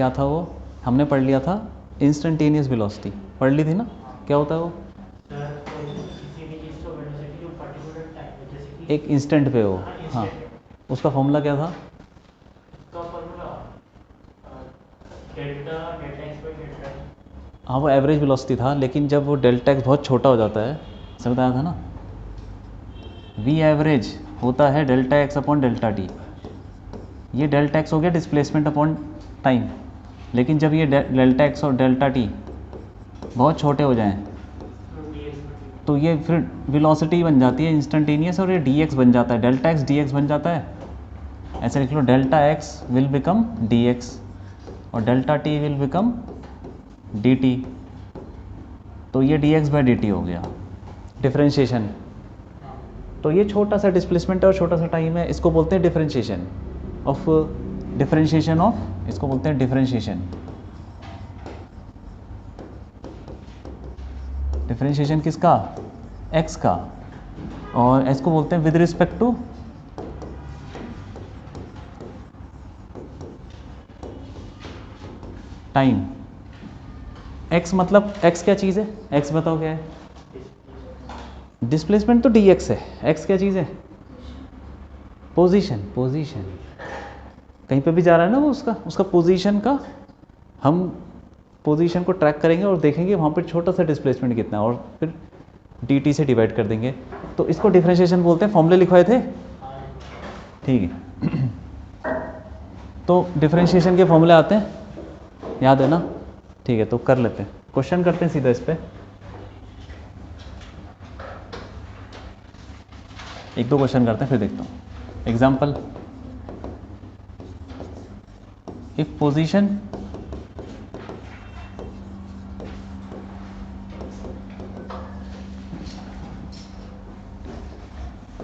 क्या था वो, हमने पढ़ लिया था इंस्टेंटेनियस वेलोसिटी, पढ़ ली थी ना, क्या होता है वो, किसी भी चीज़ को वेलोसिटी जो पर्टिकुलर टाइम जैसे कि एक इंस्टेंट पे हो। हाँ, इंस्टेंट है, उसका फॉर्मूला क्या था, उसका formula delta delta x by delta. हाँ वो एवरेज वेलोसिटी था, लेकिन जब वो डेल्टा एक्स बहुत छोटा हो जाता है, ऐसा बताया था ना, वी एवरेज होता है delta x upon delta T. ये डेल्टा एक्स हो गया डिस्प्लेसमेंट अपॉन टाइम, लेकिन जब ये डेल्टा एक्स और डेल्टा टी बहुत छोटे हो जाएं तो ये फिर वेलोसिटी बन जाती है इंस्टेंटेनियस, और ये डी एक्स बन जाता है, डेल्टा एक्स डी एक्स बन जाता है। ऐसे लिख लो, delta X will become D X और delta T will become D T. तो ये D X by D T हो गया डिफ्रेंशिएशन। तो ये छोटा सा डिस्प्लेसमेंट और छोटा सा टाइम है, इसको बोलते हैं डिफ्रेंशिएशन ऑफ, डिफ्रेंशिएशन ऑफ, इसको बोलते हैं डिफ्रेंशिएशन। डिफ्रेंशिएशन किसका, एक्स का, और एक्स को बोलते हैं with respect to time. X मतलब एक्स क्या चीज़ है, एक्स बताओ क्या है, डिस्प्लेसमेंट तो डी एक्स है, एक्स क्या चीज़ है, पोजीशन, पोजीशन कहीं पे भी जा रहा है ना वो, उसका पोजीशन का, हम पोजीशन को ट्रैक करेंगे और देखेंगे वहाँ पर छोटा सा डिस्प्लेसमेंट कितना है, और फिर डी टी से डिवाइड कर देंगे। तो इसको डिफ्रेंशिएशन बोलते हैं, फॉर्मूले लिखवाए थे, ठीक है। तो डिफ्रेंशिएशन के फॉर्मूले आते हैं, याद है ना, ठीक है, तो कर लेते हैं, क्वेश्चन करते हैं सीधा इस पर। एक दो क्वेश्चन करते हैं फिर देखता हूँ। Example, if position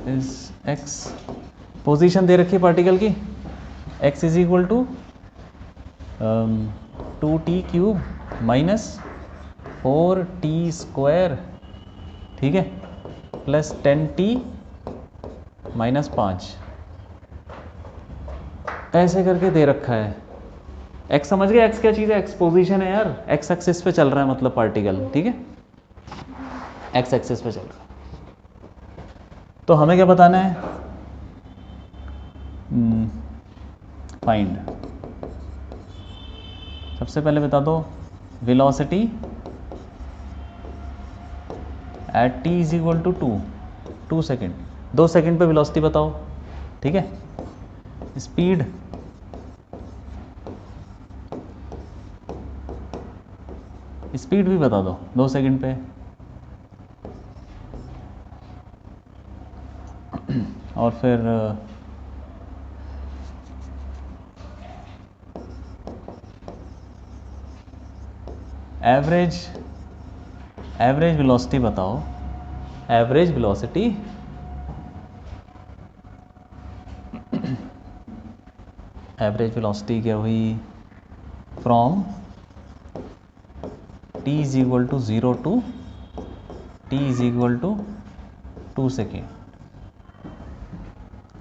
is X, position दे रखी है पार्टिकल की, X is equal to 2t cube minus 4t square, ठीक है, प्लस 10t माइनस 5, ऐसे करके दे रखा है। एक्स समझ गया, एक्स क्या चीज़ है, एक्स पोजीशन है यार, एक्स एक्सिस पे चल रहा है मतलब पार्टिकल, ठीक है, एक्स एक्सिस पे चल रहा है। तो हमें क्या बताना है, फाइंड, सबसे पहले बता दो velocity at t is equal to 2 second, 2 second पे वेलोसिटी बताओ, ठीक है। स्पीड स्पीड भी बता दो 2 सेकेंड पे, और फिर एवरेज वेलोसिटी बताओ, एवरेज वेलोसिटी एवरेज वेलोसिटी क्या हुई, from t is equal to 0 to t is equal to 2 second.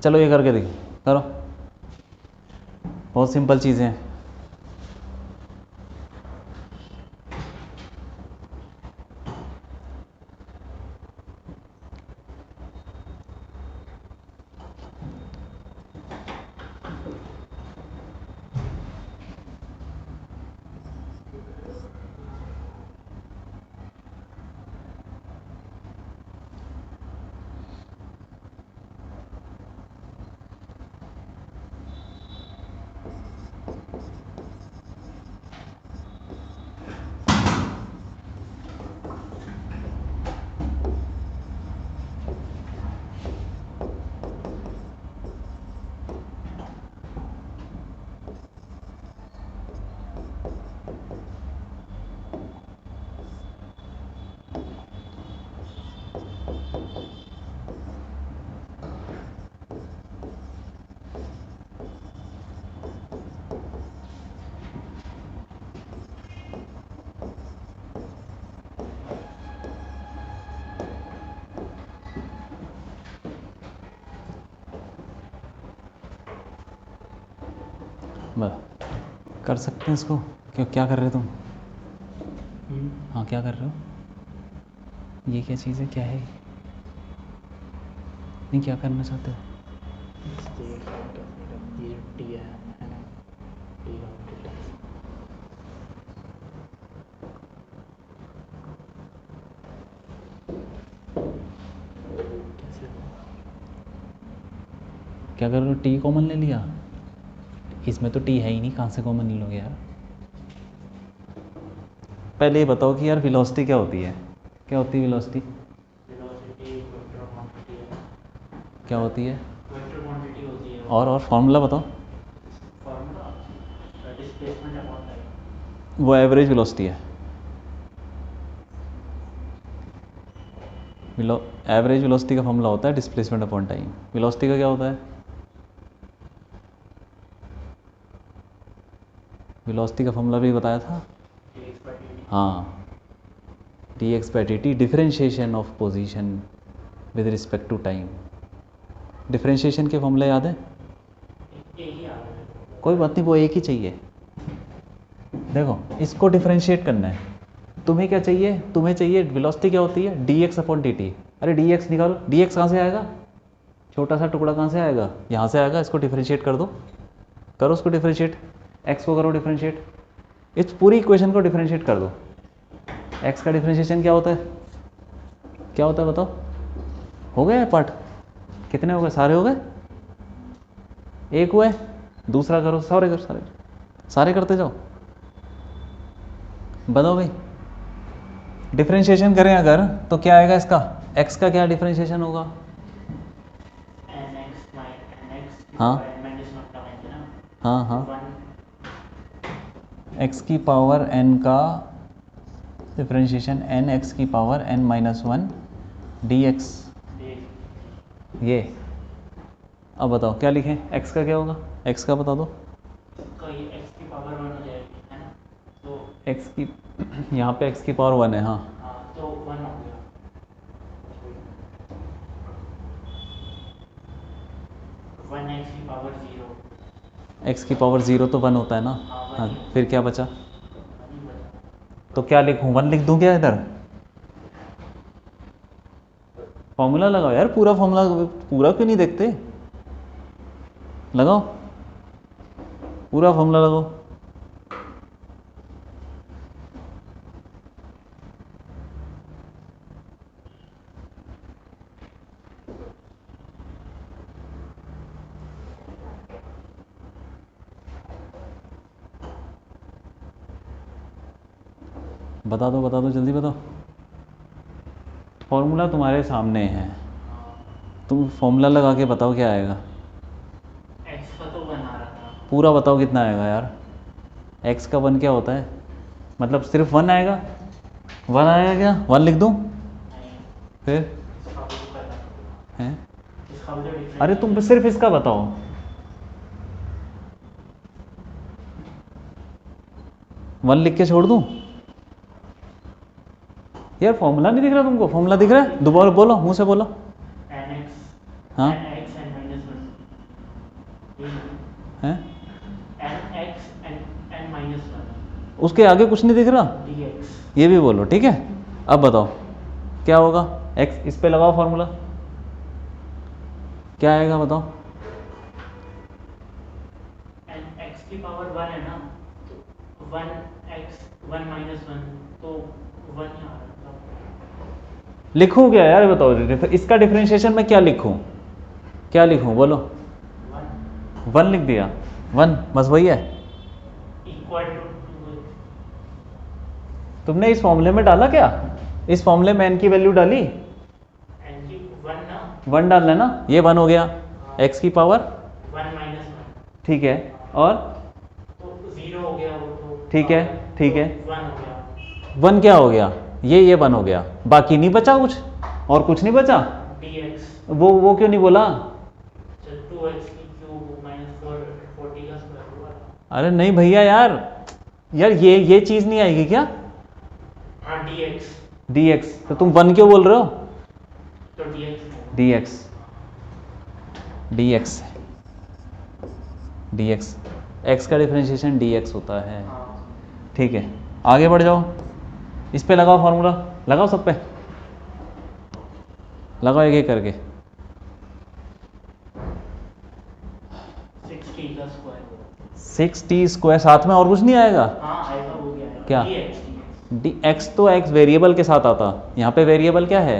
चलो ये करके देखो, करो, बहुत सिंपल चीज़ें हैं। कर सकते हैं इसको। क्यों, क्या कर रहे हो तुम? हम्म, हाँ, क्या कर रहे हो? ये क्या चीज़ है, क्या है? नहीं, क्या करना चाहते हो? तो ये फाइंड करने का ये टी है ना, टी का डिटेल्स। कैसे हुआ? क्या कर रहे हो? टी कॉमन ले लिया? इसमें तो टी है ही नहीं, कहाँ से कॉमन ले लोगे यार? पहले ये बताओ कि यार वेलोसिटी क्या होती है? क्या होती है वेलोसिटी? वेलोसिटी वेक्टर क्वांटिटी है। क्या होती है? वेक्टर क्वांटिटी होती है। और फार्मूला बताओ। Formula displacement upon time. वो एवरेज वेलोसिटी है। एवरेज वेलोसिटी का फॉर्मूला होता है डिस्प्लेसमेंट अपॉन टाइम। वेलोसिटी का क्या होता है? वेलोसिटी का फॉर्मूला भी बताया था। हाँ, d x by d t, differentiation of position with respect to time. Differentiation के फॉर्मूले याद है? एक ही आ रहा है। कोई बात नहीं, वो एक ही चाहिए। देखो, इसको डिफरेंशिएट करना है। तुम्हें क्या चाहिए? तुम्हें चाहिए वेलोसिटी क्या होती है? D x upon D T. अरे डी एक्स निकालो। डी एक्स कहाँ से आएगा? छोटा सा टुकड़ा कहाँ से आएगा? यहाँ से आएगा। इसको डिफरेंशिएट कर दो, करो उसको डिफरेंशिएट। एक्स को करो डिफरेंशिएट, इस पूरी इक्वेशन को डिफरेंशिएट कर दो। एक्स का डिफरेंशिएशन क्या होता है? क्या होता है बताओ? हो गया पार्ट? कितने हो गए? सारे हो गए? एक हुए, दूसरा करो। सारे करो, सारे सारे करते जाओ। बताओ भाई, डिफरेंशिएशन करें अगर तो क्या आएगा इसका? एक्स का क्या डिफरेंशिएशन होगा? हाँ हाँ हाँ, एक्स की पावर एन का डिफरेंशिएशन एन एक्स की power n minus one d x. ये अब बताओ क्या लिखें? एक्स का क्या होगा? एक्स का बता दो। एक्स की पावर 1 हो जाएगी, है ना? तो एक्स की यहाँ पे एक्स की पावर वन है। हाँ, हाँ, तो 1 हो गया। वन एक्स की पावर 0। एक्स की पावर ज़ीरो तो वन होता है ना। हाँ, हाँ, वन ही फिर क्या बचा? वन ही बचा। तो क्या लिखूँ? वन लिख दूँ क्या इधर? फॉर्मूला लगाओ यार, पूरा फॉर्मूला। पूरा क्यों नहीं देखते? लगाओ, पूरा फॉर्मूला लगाओ। बता दो, बता दो, जल्दी बताओ। फॉर्मूला तुम्हारे सामने है, तुम फॉर्मूला लगा के बताओ क्या आएगा। एक्स का तो 1 आ रहा था। पूरा बताओ कितना आएगा यार। एक्स का वन क्या होता है? मतलब सिर्फ वन आएगा? वन आएगा क्या? वन लिख दूँ? नहीं, फिर इसका भी तो करना पड़ेगा। है? इसका भी तो डिफरेंट। अरे तुम सिर्फ इसका बताओ। वन लिख के छोड़ दूँ यार? फॉर्मूला नहीं दिख रहा तुमको? फॉर्मूला दिख रहा है? दोबारा बोलो, मुंह से बोलो। एन एक्स हाँ, एन एक्स एन माइनस 1 है? एन एक्स एन माइनस 1 उसके आगे कुछ नहीं दिख रहा? D x. ये भी बोलो, ठीक है। अब बताओ क्या होगा? एक्स, इस पे लगाओ फॉर्मूला, क्या आएगा बताओ? एन एक्स की पावर 1 है ना, तो 1 एक्स 1 माइनस 1, तो 1 ही आ रहा था। लिखूं क्या यार बताओ? इसका डिफरेंशिएशन मैं क्या लिखूं? क्या लिखूं बोलो? 1 वन लिख दिया। वन बस वही है। इक्वल टू तुमने इस फॉर्मूले में डाला क्या? इस फॉर्मूले में एन की वैल्यू डाली? एन की 1 ना, वन डालना है ना। ये वन हो गया, एक्स की पावर 1 माइनस 1, ठीक है, और तो 0 हो गया वो तो। ठीक है, ठीक है। 1 हो गया। वन क्या हो गया? ये वन हो गया, बाकी नहीं बचा कुछ, और कुछ नहीं बचा। डी एक्स वो क्यों नहीं बोला? 2x की क्यूब माइनस 40 का स्क्वायर हुआ। अरे नहीं भैया यार, ये चीज़ नहीं आएगी क्या? हाँ, डी एक्स। डी एक्स, तो तुम वन क्यों बोल रहे हो? तो D x D x, D x, D x x का डिफरेंशिएशन dx होता है। हाँ ठीक है, आगे बढ़ जाओ, इस पे लगाओ फार्मूला, लगाओ सब पे, लगाओ एक एक करके। 6t का स्क्वायर 6t स्क्वायर, साथ में और कुछ नहीं आएगा? हाँ आएगा, वो भी आएगा क्या? dx dx तो x वेरिएबल के साथ आता, यहाँ पे वेरिएबल क्या है?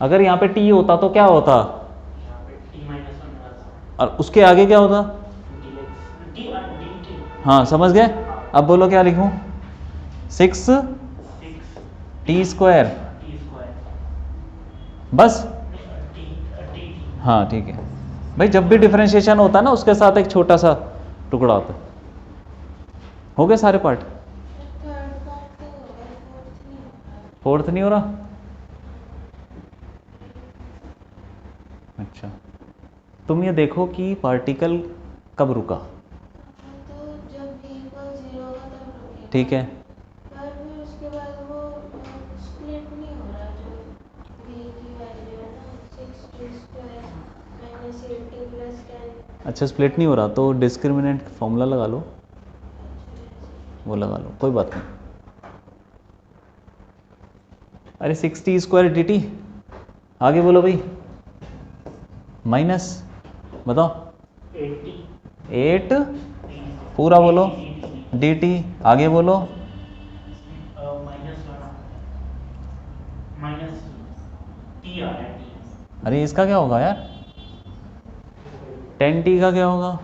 अगर यहाँ पे t होता तो क्या होता, यहाँ पे t माइनस वन और उसके आगे क्या होता? dx dt हाँ समझ गए। अब बोलो क्या लिखूं? 6 t स्क्वायर, t स्क्वायर बस। t dt हाँ ठीक है भाई, जब भी डिफरेंशिएशन होता है ना उसके साथ एक छोटा सा टुकड़ा होता है। हो गए सारे पार्ट? फोर्थ नहीं हो रहा? अच्छा, तुम ये देखो कि पार्टिकल कब रुका। तो जब v इक्वल 0 होगा तब रुकेगा। ठीक है, पर फिर उसके बाद वो स्प्लिट नहीं हो रहा, जो v की वैल्यू है ना 6t square minus 8t plus 10। अच्छा स्प्लिट नहीं हो रहा तो डिस्क्रिमिनेंट फॉर्मूला लगा लो, वो लगा लो, कोई बात नहीं। अरे 6t स्क्वायर dt, आगे बोलो भाई, माइनस बताओ 80 8 पूरा बोलो dt, आगे बोलो माइनस t आ रहा है t अरे इसका क्या होगा यार, 10t का क्या होगा?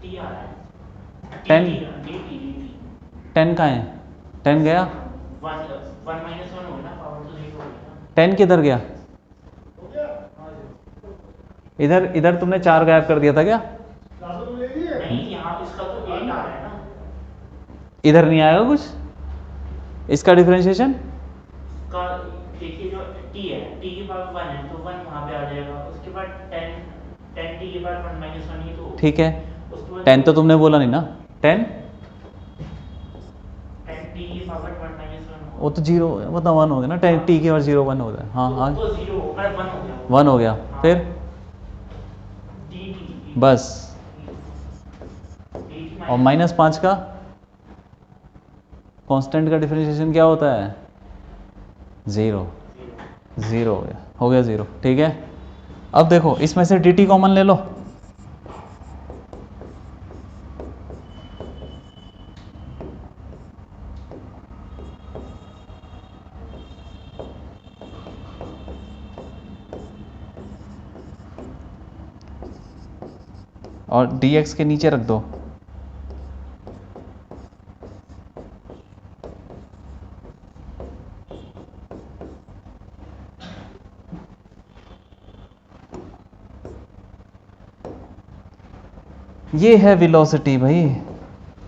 t आ रहा है 10 dt 10 का है, 10 गया, 1 माइनस 1 होगा ना, पावर तो 0 होगा ना। 10 किधर गया? इधर इधर तुमने 4 गायब कर दिया था क्या? नहीं, यहाँ इसका तो 8 आ रहा है ना। इधर नहीं आएगा कुछ इसका डिफरेंशिएशन? का देखिए जो t है, t की पावर 1 है तो 1 वहाँ पे आ जाएगा, उसके बाद 10 t की पावर 1 माइनस 1 ही तो ठीक है, उसके बाद 10 तो तुमने बोला नहीं ना, 10 10 t की पावर 1 माइनस 1 वो तो 0 मतलब 1 हो गया ना, 10 t की और 0 1 हो गया। हाँ हाँ तो 0 होगा, 1 हो गया 1 हो गया, फिर dt बस, और -5 का कांस्टेंट का डिफरेंशिएशन क्या होता है? 0 हो गया 0। ठीक है, अब देखो इसमें से dt कॉमन ले लो, और dx के नीचे रख दो, ये है वेलोसिटी भाई।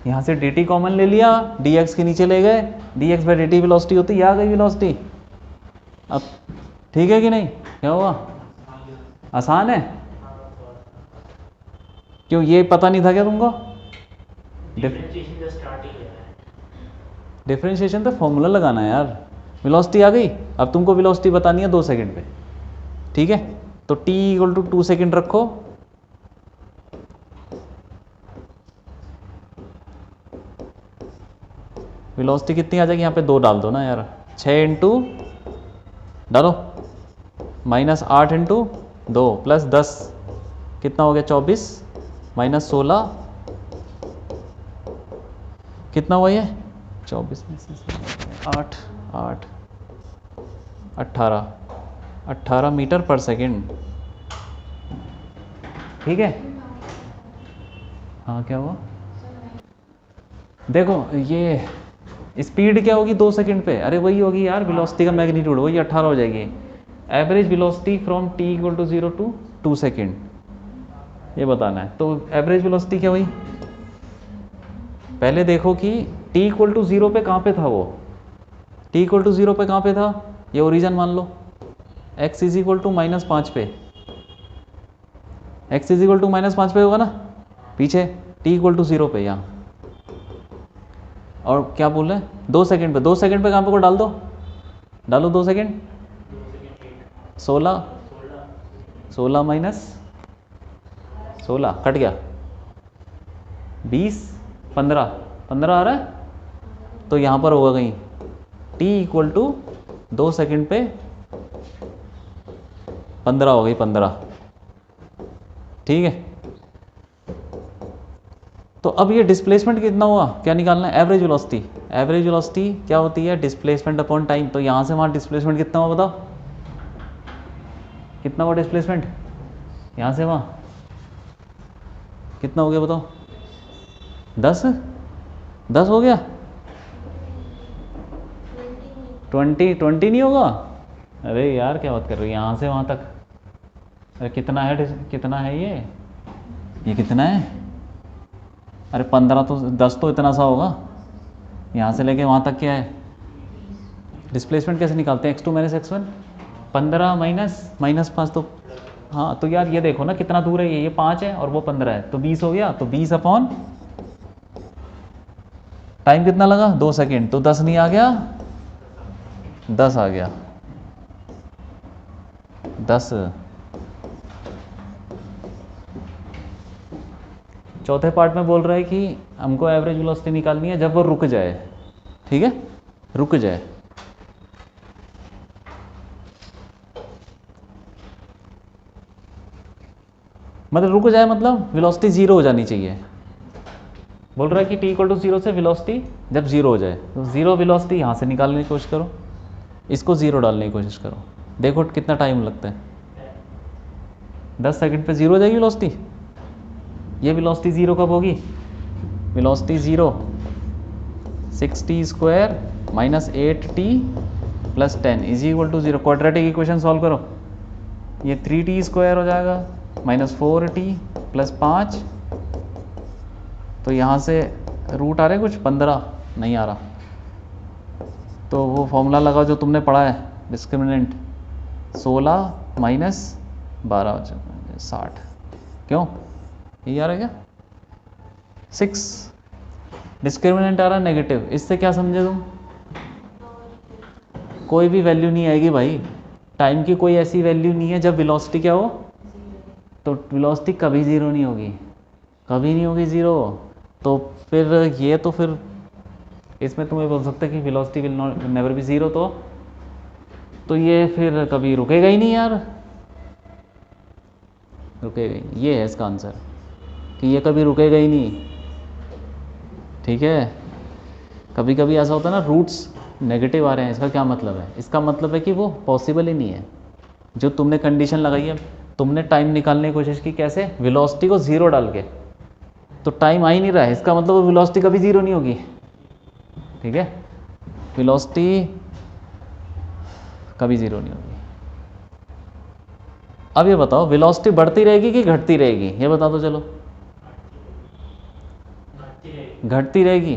यहाँ से dt कॉमन ले लिया, dx के नीचे ले गए, dx बाई dt वेलोसिटी होती है, आ गई वेलोसिटी। अब ठीक है कि नहीं, क्या हुआ? आसान है? क्यों, ये पता नहीं था क्या तुमको? डिफरेंशिएशन जो स्टार्ट ही किया है। डिफरेंशिएशन तो फॉर्मूला लगाना है यार। वेलोसिटी आ गई, अब तुमको वेलोसिटी बतानी है 2 सेकंड पे, ठीक है? तो t इक्वल टू 2 सेकंड रखो, वेलोसिटी कितनी आ जाएगी? यहाँ पे 2 डाल दो ना यार, 6 इंटू डालो -8 इंटू 2 प्लस 10 कितना हो गया? 24 माइनस 16 कितना हुआ ये? 24 में से 8 8 18 मीटर पर सेकंड। ठीक है, हाँ क्या हुआ? देखो ये स्पीड क्या होगी 2 सेकंड पे? अरे वही होगी यार वेलोसिटी का मैग्नीट्यूड, वही 18 हो जाएगी। Average velocity from t equal to 0 to 2 second, ये बताना है। तो एवरेज वेलोसिटी क्या हुई? पहले देखो कि t इक्वल टू 0 पे कहाँ पे था वो, t इक्वल टू 0 पे कहाँ पे था? ये ओरिजिन मान लो, x इज इक्वल टू -5 पे, x इज इक्वल टू -5 पे होगा ना पीछे, t इक्वल टू 0 पे यहाँ। और क्या बोल रहे हैं? 2 सेकंड पे, 2 सेकंड पे कहाँ पे को डाल दो? डालो 2 सेकेंड। 2 सेकंड 8 16 16 16 माइनस 16 कट गया, 20 15 15 आ रहा है। तो यहाँ पर होगा कहीं t इक्वल टू 2 सेकेंड पे 15 हो गई 15, ठीक है। तो अब ये डिस्प्लेसमेंट कितना हुआ, क्या निकालना है, एवरेज वेलोसिटी। एवरेज वेलोसिटी क्या होती है, डिस्प्लेसमेंट अपॉन टाइम। तो यहाँ से वहाँ डिस्प्लेसमेंट कितना हुआ बताओ, कितना हुआ डिस्प्लेसमेंट, यहाँ से वहाँ कितना हो गया बताओ, 10 10 हो गया, 20 नहीं होगा। अरे यार क्या बात कर रही है, यहाँ से वहाँ तक अरे कितना है, कितना है ये कितना है, अरे 15 तो 10 तो इतना सा होगा, यहाँ से लेके वहाँ तक क्या है। डिस्प्लेसमेंट कैसे निकालते हैं, x2 माइनस x1, 15 माइनस 5 तो हाँ। तो यार ये देखो ना कितना दूर है, ये 5 है और वो 15 है, तो 20 हो गया। तो 20 अपॉन टाइम कितना लगा 2 सेकेंड, तो 10 नहीं आ गया, 10 आ गया, 10। चौथे पार्ट में बोल रहा है कि हमको एवरेज वेलोसिटी निकालनी है जब वो रुक जाए, ठीक है, रुक जाए। मतलब रुक जाए मतलब वेलोसिटी 0 हो जानी चाहिए। बोल रहा है कि t इक्वल टू 0 से वेलोसिटी जब 0 हो जाए, तो 0 वेलोसिटी यहाँ से निकालने की कोशिश करो, इसको 0 डालने की कोशिश करो, देखो कितना टाइम लगता है। 10 सेकंड पे 0 हो जाएगी वेलोसिटी। ये वेलोसिटी 0 कब होगी, velocity 0 6t square minus 8t plus 10 is equal to 0। Quadratic equation solve करो, ये 3t स्क्वायर हो जाएगा माइनस 4t प्लस 5, तो यहाँ से रूट आ रहे कुछ 15 नहीं आ रहा, तो वो फॉर्मूला लगाओ जो तुमने पढ़ा है, डिस्क्रिमिनेंट 16 माइनस 12 60, क्यों ये आ रहा है क्या 6, डिस्क्रिमिनेंट आ रहा है नेगेटिव। इससे क्या समझे तुम, कोई भी वैल्यू नहीं आएगी भाई, टाइम की कोई ऐसी वैल्यू नहीं है जब वेलोसिटी क्या हो, तो वेलोसिटी कभी 0 नहीं होगी, कभी नहीं होगी 0। तो फिर ये तो फिर इसमें तुम्हें बोल सकते हैं कि velocity will not never be 0, तो ये फिर कभी रुकेगा ही नहीं यार, रुकेगा ही नहीं। ये है इसका आंसर कि ये कभी रुकेगा ही नहीं, ठीक है। कभी कभी ऐसा होता है ना, रूट्स नेगेटिव आ रहे हैं, इसका क्या मतलब है, इसका मतलब है कि वो पॉसिबल ही नहीं है। जो तुमने कंडीशन लगाई है, तुमने टाइम निकालने की कोशिश की कैसे, वेलोसिटी को 0 डाल के, तो टाइम आ ही नहीं रहा है, इसका मतलब वेलोसिटी कभी 0 नहीं होगी, ठीक है। वेलोसिटी कभी 0 नहीं होगी। अब ये बताओ वेलोसिटी बढ़ती रहेगी कि घटती रहेगी, ये बता दो चलो। घटती रहेगी,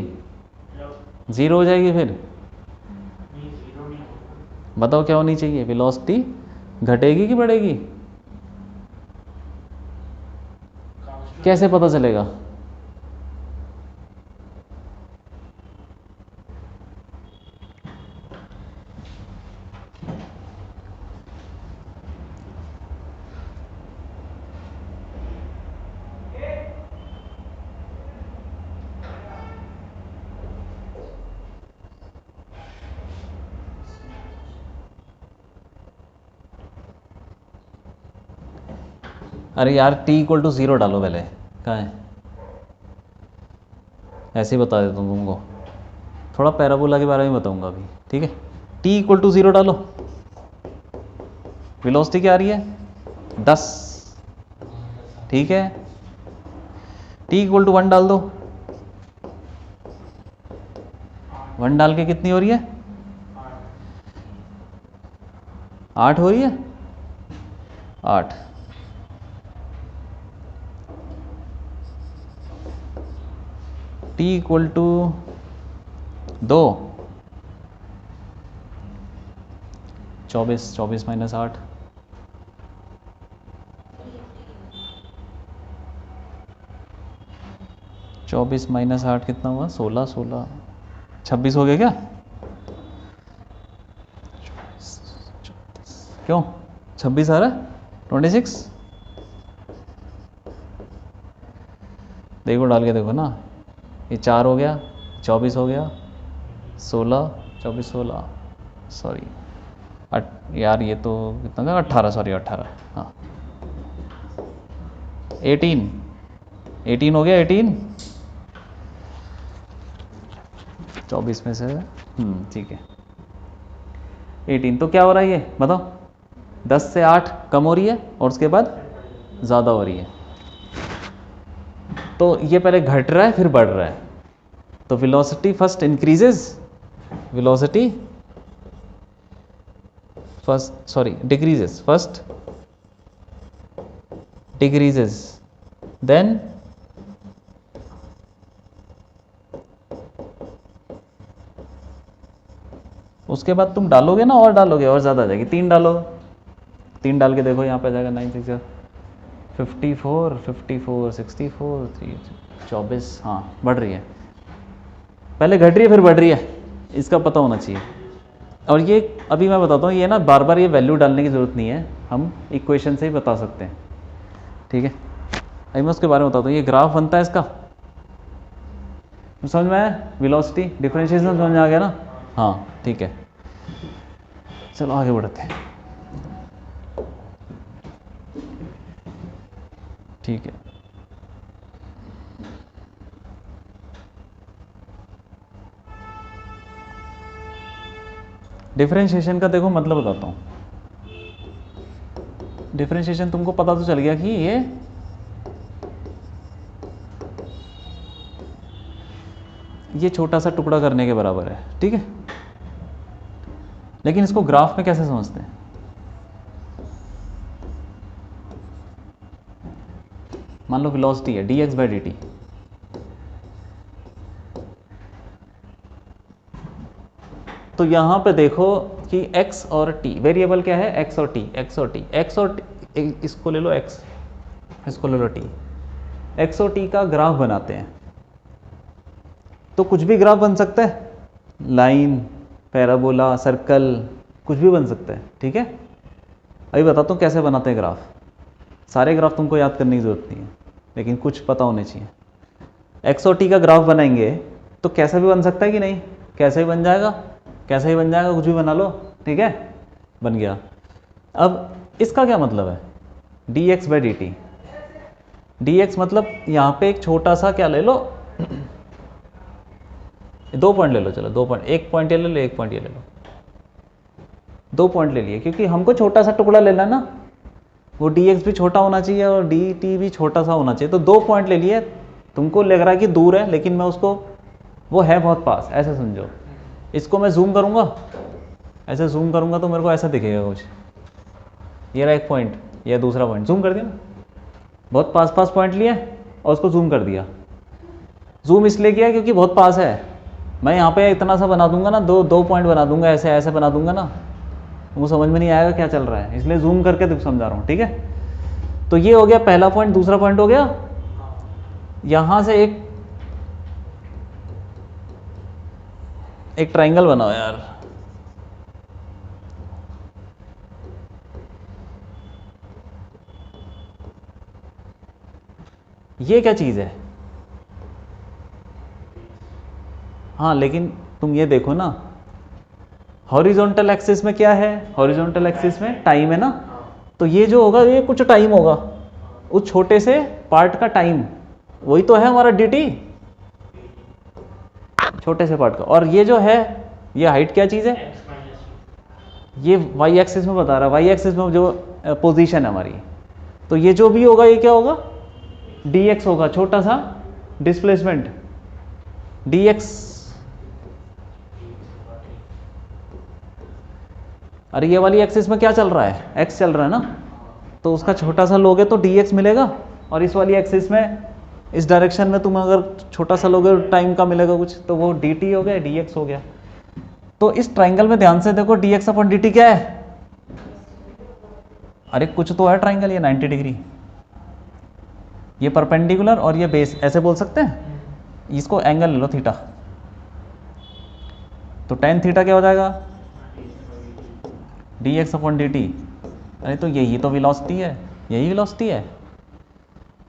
0 हो जाएगी फिर, बताओ क्या होनी चाहिए, वेलोसिटी घटेगी कि बढ़ेगी, कैसे पता चलेगा, अरे यार t इक्वल टू 0 डालो पहले, कहाँ है, ऐसे ही बता देता हूँ तुमको, थोड़ा पैराबोला के बारे में बताऊंगा अभी, ठीक है। t इक्वल टू 0 डालो, वेलोसिटी क्या आ रही है 10, ठीक है। t इक्वल टू 1 डाल दो, 1 डाल के कितनी हो रही है, 8 हो रही है, 8। t equal to 2, 24 minus 8, 24 minus 8 कितना हुआ, 16 26 हो गया क्या, क्यों 26 आ रहा है 26, देखो डाल के देखो ना, ये 4 हो गया, 24 हो गया, 16, 24, 16, सॉरी यार ये तो कितना था 18, सॉरी 18, हाँ 18 हो गया, 18 24 में से ठीक है 18। तो क्या हो रहा है ये बताओ, 10 से 8 कम हो रही है और उसके बाद ज़्यादा हो रही है। तो ये पहले घट रहा है फिर बढ़ रहा है, तो velocity first increases, velocity first sorry decreases, first decreases then उसके बाद तुम डालोगे ना, और डालोगे और ज़्यादा आ जाएगी, 3 डालो, 3 डाल के देखो यहाँ पे आ जाएगा 9 6 54 54 64 24, हाँ बढ़ रही है, पहले घट रही है फिर बढ़ रही है, इसका पता होना चाहिए। और ये अभी मैं बताता हूँ, ये ना बार बार ये वैल्यू डालने की ज़रूरत नहीं है, हम इक्वेशन से ही बता सकते हैं, ठीक है। अभी मैं उसके बारे में बताता हूँ, ये ग्राफ बनता है इसका, समझ में आया, वेलोसिटी डिफरेंशिएशन समझ में आ गया ना, हाँ ठीक है। चलो आगे बढ़ते हैं, ठीक है। डिफरेंशिएशन का देखो मतलब बताता हूँ, डिफरेंशिएशन तुमको पता तो चल गया कि ये छोटा सा टुकड़ा करने के बराबर है, ठीक है। लेकिन इसको ग्राफ में कैसे समझते हैं, मान लो वेलोसिटी है dx/dt, तो यहां पे देखो कि x और t वेरिएबल क्या है, x और t, x और t, x और t, इसको ले लो x, इसको ले लो t, x और t का ग्राफ बनाते हैं, तो कुछ भी ग्राफ बन सकता है, लाइन, पैराबोला, सर्कल, कुछ भी बन सकता है, ठीक है। अभी बताता हूँ कैसे बनाते हैं ग्राफ, सारे ग्राफ तुमको याद करने की जरूरत नहीं है, लेकिन कुछ पता होने चाहिए। x और t का ग्राफ बनाएंगे तो कैसा भी बन सकता है कि नहीं, कैसे भी बन जाएगा, कैसे ही बन जाएगा, कुछ भी बना लो, ठीक है, बन गया। अब इसका क्या मतलब है, dx/dt, dx मतलब यहाँ पे एक छोटा सा क्या ले लो, 2 पॉइंट ले लो, चलो 2 पॉइंट, 1 पॉइंट ये ले लो, 1 पॉइंट ये ले लो, 2 पॉइंट ले लिए, क्योंकि हमको छोटा सा टुकड़ा लेना ना, वो dx भी छोटा होना चाहिए और dt भी छोटा सा होना चाहिए, तो 2 पॉइंट ले लिए, तुमको लग रहा है कि दूर है, लेकिन मैं उसको, वो है बहुत पास, ऐसे समझो। इसको मैं जूम करूँगा, ऐसे जूम करूँगा तो मेरे को ऐसा दिखेगा कुछ, ये रहा 1 पॉइंट, ये दूसरा पॉइंट, जूम कर दिया ना, बहुत पास पास पॉइंट लिया और उसको जूम कर दिया। जूम इसलिए किया क्योंकि बहुत पास है, मैं यहाँ पे इतना सा बना दूंगा ना, 2 पॉइंट बना दूंगा, ऐसे ऐसे बना दूंगा ना, वो समझ में नहीं आएगा क्या चल रहा है, इसलिए जूम करके समझा रहा हूँ, ठीक है। तो ये हो गया पहला पॉइंट, दूसरा पॉइंट हो गया, यहाँ से एक ट्राइंगल बनाओ यार, ये क्या चीज़ है, हाँ लेकिन तुम ये देखो ना, हॉरिजॉन्टल एक्सिस में क्या है, हॉरिजॉन्टल एक्सिस में टाइम है ना, तो ये जो होगा ये कुछ टाइम होगा, उस छोटे से पार्ट का टाइम, वही तो है हमारा dt, छोटे से पार्ट का। और ये जो है, ये हाइट क्या चीज़ है, ये y एक्सिस में बता रहा है, y एक्सिस में जो पोजीशन है हमारी, तो ये जो भी होगा ये क्या होगा, dx होगा, छोटा सा डिस्प्लेसमेंट dx। अरे ये वाली एक्सिस में क्या चल रहा है, x चल रहा है ना, तो उसका छोटा सा लोगे तो dx मिलेगा, और इस वाली एक्सिस में, इस डायरेक्शन में तुम अगर छोटा सा लोगे टाइम का मिलेगा कुछ, तो वो dt हो गया, dx हो गया। तो इस ट्राइंगल में ध्यान से देखो, dx/dt क्या है, अरे कुछ तो है ट्राइंगल, ये 90 डिग्री, ये परपेंडिकुलर और ये बेस, ऐसे बोल सकते हैं, इसको एंगल ले लो थीटा, तो tan थीटा क्या हो जाएगा, dx/dt, अरे तो यही तो वेलोसिटी है, यही वेलोसिटी है।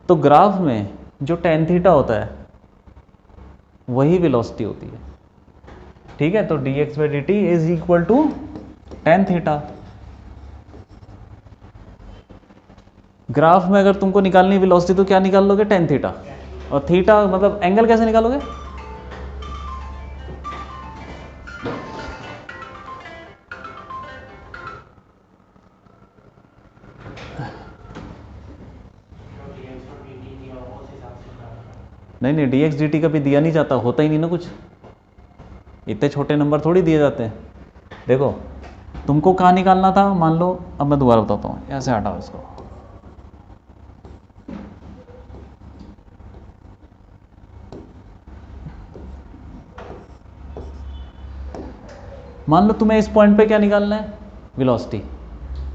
तो ग्राफ में जो tan थीटा होता है वही वेलोसिटी होती है, ठीक है। तो dx/dt is equal to tan theta. Graph में अगर तुमको निकालनी वेलोसिटी तो क्या निकाल लोगे, tan थीटा। और थीटा मतलब एंगल कैसे निकालोगे, नहीं dx dt कभी दिया नहीं जाता, होता ही नहीं ना कुछ, इतने छोटे नंबर थोड़ी दिए जाते हैं। देखो तुमको कहाँ निकालना था, मान लो, अब मैं दोबारा बताता हूँ, ऐसे हटाओ इसको। मान लो तुम्हें इस पॉइंट पे क्या निकालना है, वेलोसिटी।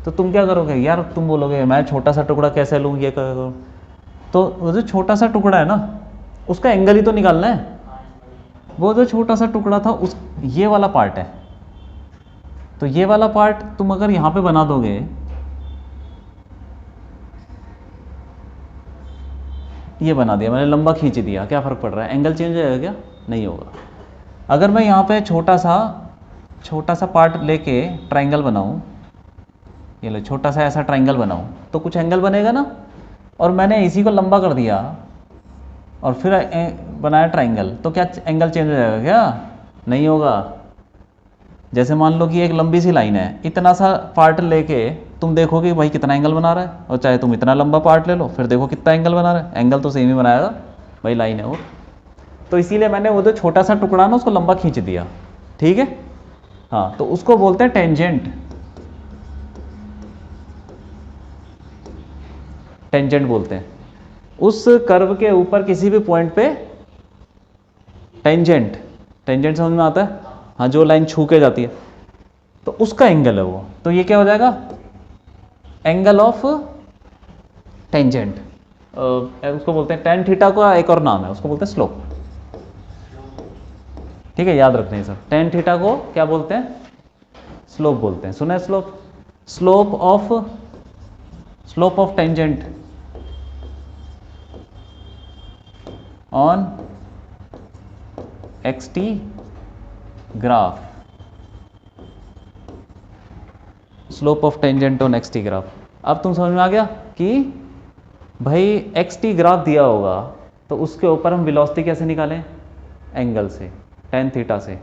तो तुम क्या करोगे यार, तुम बोलोगे मैं छोटा सा टुकड़ा कैसे लूँ, ये करूँ। तो वो जो छोटा सा टुकड़ा है ना, उसका एंगल ही तो निकालना है। वो जो छोटा सा टुकड़ा था उस ये वाला पार्ट है, तो ये वाला पार्ट तुम अगर यहाँ पे बना दोगे, ये बना दिया मैंने, लंबा खींच दिया, क्या फ़र्क पड़ रहा है, एंगल चेंज हो जाएगा क्या, नहीं होगा। अगर मैं यहाँ पे छोटा सा पार्ट लेके ट्राइंगल बनाऊँ, ये लो छोटा सा ऐसा ट्राइंगल बनाऊँ, तो कुछ एंगल बनेगा ना। और मैंने इसी को लंबा कर दिया और फिर बनाया ट्राइंगल, तो क्या एंगल चेंज हो जाएगा क्या, नहीं होगा। जैसे मान लो कि एक लंबी सी लाइन है, इतना सा पार्ट लेके तुम देखोगे कि भाई कितना एंगल बना रहा है, और चाहे तुम इतना लंबा पार्ट ले लो, फिर देखो कितना एंगल बना रहा है, एंगल तो सेम ही बनाएगा भाई, लाइन है वो। तो इसीलिए मैंने वो जो छोटा सा टुकड़ा ना उसको लंबा खींच दिया, ठीक है। हाँ, तो उसको बोलते हैं टेंजेंट, टेंजेंट बोलते हैं। उस कर्व के ऊपर किसी भी पॉइंट पे टेंजेंट, टेंजेंट समझ में आता है, हाँ, जो लाइन छू के जाती है, तो उसका एंगल है वो। तो ये क्या हो जाएगा, एंगल ऑफ टेंजेंट। उसको बोलते हैं tan थीटा का एक और नाम है, उसको बोलते हैं स्लोप, ठीक है, याद रखना है सब। tan थीटा को क्या बोलते हैं, स्लोप बोलते हैं, सुना है slope, slope of tangent on xt graph, slope of tangent on xt graph. अब तुम समझ में आ गया कि भाई xt ग्राफ दिया होगा तो उसके ऊपर हम वेलोसिटी कैसे निकालें, एंगल से, tan थीटा से,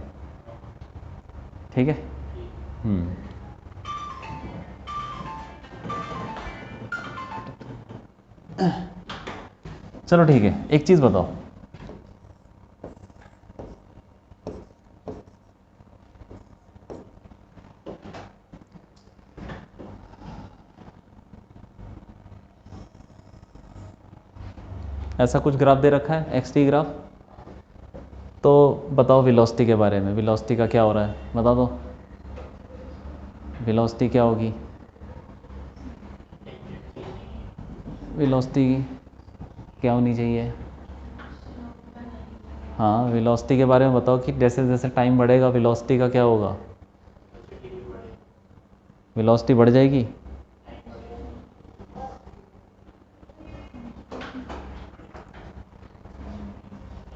ठीक है। चलो ठीक है, एक चीज़ बताओ, ऐसा कुछ ग्राफ दे रखा है xt ग्राफ, तो बताओ वेलोसिटी के बारे में, वेलोसिटी का क्या हो रहा है, बता दो, वेलोसिटी क्या होगी, वेलोसिटी क्या होनी चाहिए। हाँ, वेलोसिटी के बारे में बताओ कि जैसे जैसे टाइम बढ़ेगा वेलोसिटी का क्या होगा, वेलोसिटी बढ़ जाएगी।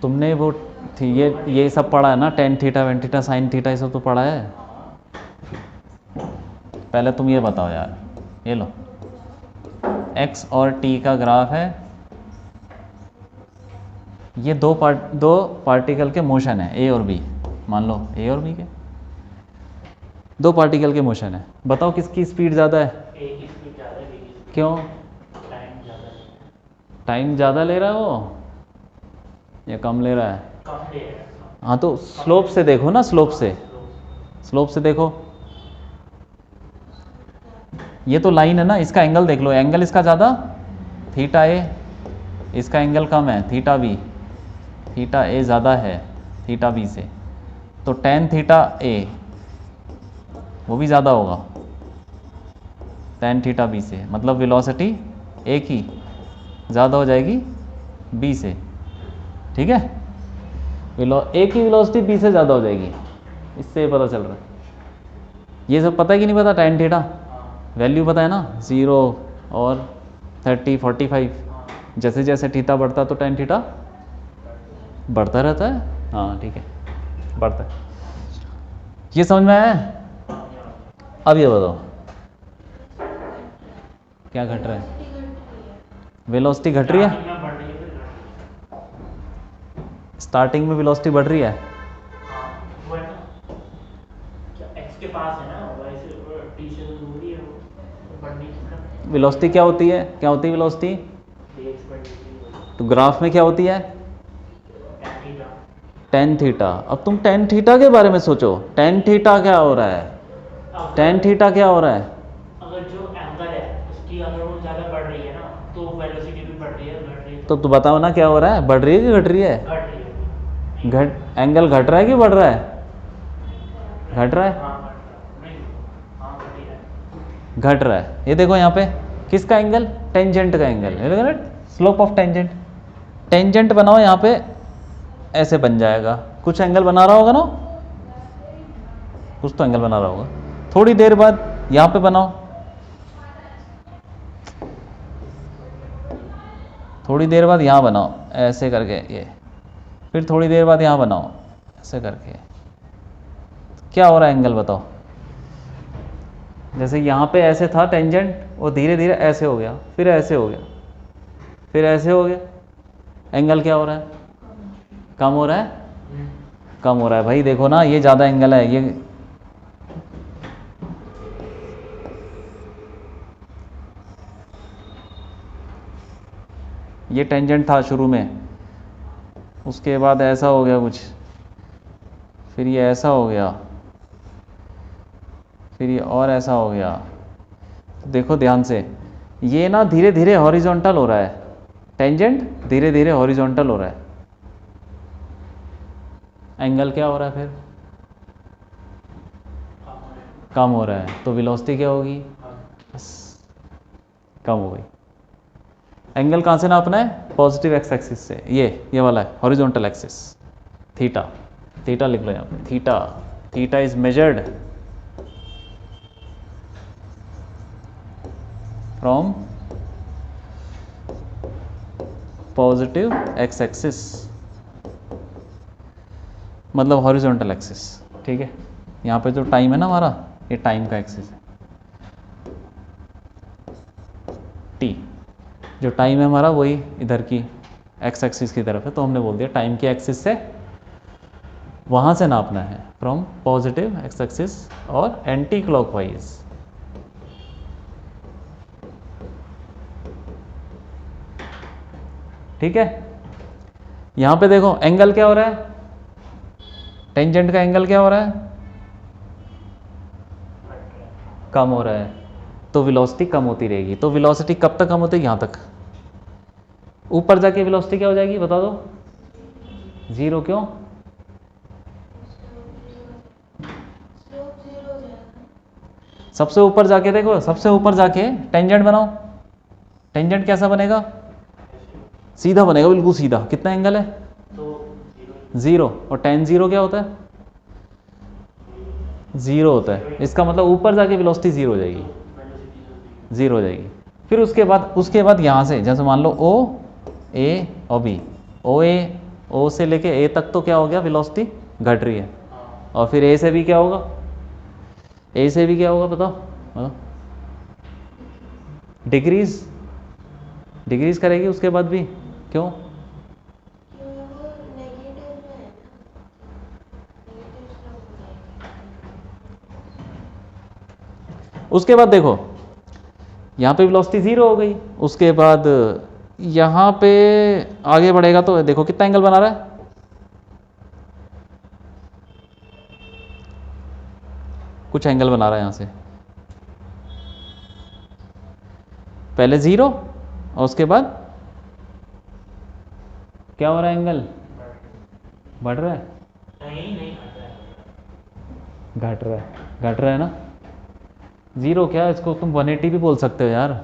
तुमने वो थी ये सब पढ़ा है ना, tan theta when theta sine theta, ये सब तो पढ़ा है। पहले तुम ये बताओ यार, ये लो x और t का ग्राफ है, ये दो पार्टिकल के मोशन है, a और b, मान लो a और b के दो पार्टिकल के मोशन है। बताओ किसकी स्पीड ज़्यादा है, ए की स्पीड ज़्यादा है, बी की स्पीड क्यों, टाइम ज़्यादा है, टाइम ज़्यादा ले रहा है वो या कम ले रहा है। कम दे रहा है। हाँ, तो स्लोप से देखो ना, स्लोप से देखो, ये तो लाइन है ना, इसका एंगल देख लो, एंगल इसका ज़्यादा थीटा ए, इसका एंगल कम है थीटा बी, थीटा ए ज़्यादा है थीटा बी से, तो tan थीटा ए वो भी ज़्यादा होगा tan थीटा बी से, मतलब वेलोसिटी ए की ज़्यादा हो जाएगी बी से, ठीक है। ए की वेलोसिटी बी से ज़्यादा हो जाएगी, इससे पता चल रहा है। ये सब पता है कि नहीं पता tan थीटा, वैल्यू पता है ना, 0 और 30, 45। हाँ जैसे जैसे थीटा बढ़ता तो tan थीटा बढ़ता रहता है। हाँ ठीक है, बढ़ता है। ये समझ में आया? हाँ ये वाला। अब ये बताओ क्या घट रहा है? वेलोसिटी घट रही है। स्टार्टिंग में बढ़ रही है फिर घट रही है। स्टार्टिंग में वेलोसिटी बढ़ रही है। हाँ वो है ना, क्या एक्स के पास है ना, वैसे टी से तो दूर ही है वो, तो बढ़ने की मतलब वेलोसिटी क्या होती है, क्या होती है वेलोसिटी? डेज बढ़ रही तो ग्राफ में क्या होती है? है। tan theta. अब तुम tan थीटा के बारे में सोचो, tan थीटा क्या हो रहा है, tan थीटा क्या हो रहा है? अगर जो एंगल है उसकी अगर वो ज़्यादा बढ़ रही है ना, तो वेलोसिटी भी बढ़ रही है, घट रही है तो बताओ ना क्या हो रहा है, बढ़ रही है कि घट रही है? घट रही है। घट एंगल घट रहा है कि बढ़ रहा है? घट रहा है। हाँ घट रहा है, नहीं हाँ घट ही रहा है। घट रहा है। ये देखो यहाँ पे किसका एंगल, टेंजेंट का एंगल है, स्लोप ऑफ टेंजेंट। टेंजेंट बनाओ यहाँ पे ऐसे बन जाएगा, कुछ एंगल बना रहा होगा ना, कुछ तो एंगल बना रहा होगा। थोड़ी देर बाद यहाँ पे बनाओ, थोड़ी देर बाद यहाँ बनाओ ऐसे करके ये, फिर थोड़ी देर बाद यहाँ बनाओ ऐसे करके। क्या हो रहा है एंगल बताओ? जैसे यहाँ पे ऐसे था टेंजेंट, वो धीरे धीरे ऐसे हो गया, फिर ऐसे हो गया, फिर ऐसे हो गया। एंगल क्या हो रहा है? कम हो रहा है। कम हो रहा है भाई, देखो ना ये ज़्यादा एंगल है। ये टेंजेंट था शुरू में, उसके बाद ऐसा हो गया कुछ, फिर ये ऐसा हो गया, फिर ये और ऐसा हो गया। तो देखो ध्यान से, ये ना धीरे धीरे हॉरिजॉन्टल हो रहा है, टेंजेंट धीरे धीरे हॉरिजॉन्टल हो रहा है। एंगल क्या हो रहा है फिर? कम हो रहा है। तो वेलोसिटी क्या होगी? बस कम हो गई। एंगल कहाँ से नापना है? पॉजिटिव एक्स एक्सिस से। ये वाला है हॉरिजॉन्टल एक्सिस, थीटा। थीटा लिख लो यहाँ पे, theta. Theta is measured from positive x axis, मतलब हॉरिजॉन्टल एक्सिस। ठीक है, यहाँ पे जो टाइम है ना हमारा, ये टाइम का एक्सिस है, टी। जो टाइम है हमारा वही इधर की एक्स एक्सिस की तरफ है, तो हमने बोल दिया टाइम की एक्सिस से वहाँ से नापना है, फ्रॉम पॉजिटिव एक्स एक्सिस और एंटी क्लॉकवाइज। ठीक है, यहाँ पे देखो एंगल क्या हो रहा है, टेंजेंट का एंगल क्या हो रहा है? कम हो रहा है। तो वेलोसिटी कम होती रहेगी। तो वेलोसिटी कब तक कम होती है? यहाँ तक। ऊपर जाके वेलोसिटी क्या हो जाएगी बता दो? 0। क्यों? सबसे ऊपर जाके देखो, सबसे ऊपर जाके टेंजेंट बनाओ। टेंजेंट कैसा बनेगा? सीधा बनेगा, बिल्कुल सीधा। कितना एंगल है? तो 0। और tan 0 क्या होता है? 0 होता है। इसका मतलब ऊपर जाके वेलोसिटी 0 हो जाएगी, 0 हो जाएगी। फिर उसके बाद यहाँ से जैसे मान लो O, A और B, O से लेके A तक तो क्या हो गया, वेलोसिटी घट रही है। और फिर A से भी क्या होगा? A से भी क्या होगा बताओ? डिक्रीज करेगी उसके बाद भी। क्यों? उसके बाद देखो यहाँ पे वेलोसिटी 0 हो गई, उसके बाद यहाँ पे आगे बढ़ेगा तो देखो कितना एंगल बना रहा है, कुछ एंगल बना रहा है यहाँ से। पहले 0 और उसके बाद क्या हो रहा है, एंगल बढ़ रहा है, नहीं घट रहा है ना। 0 क्या, इसको तुम 180 भी बोल सकते हो यार।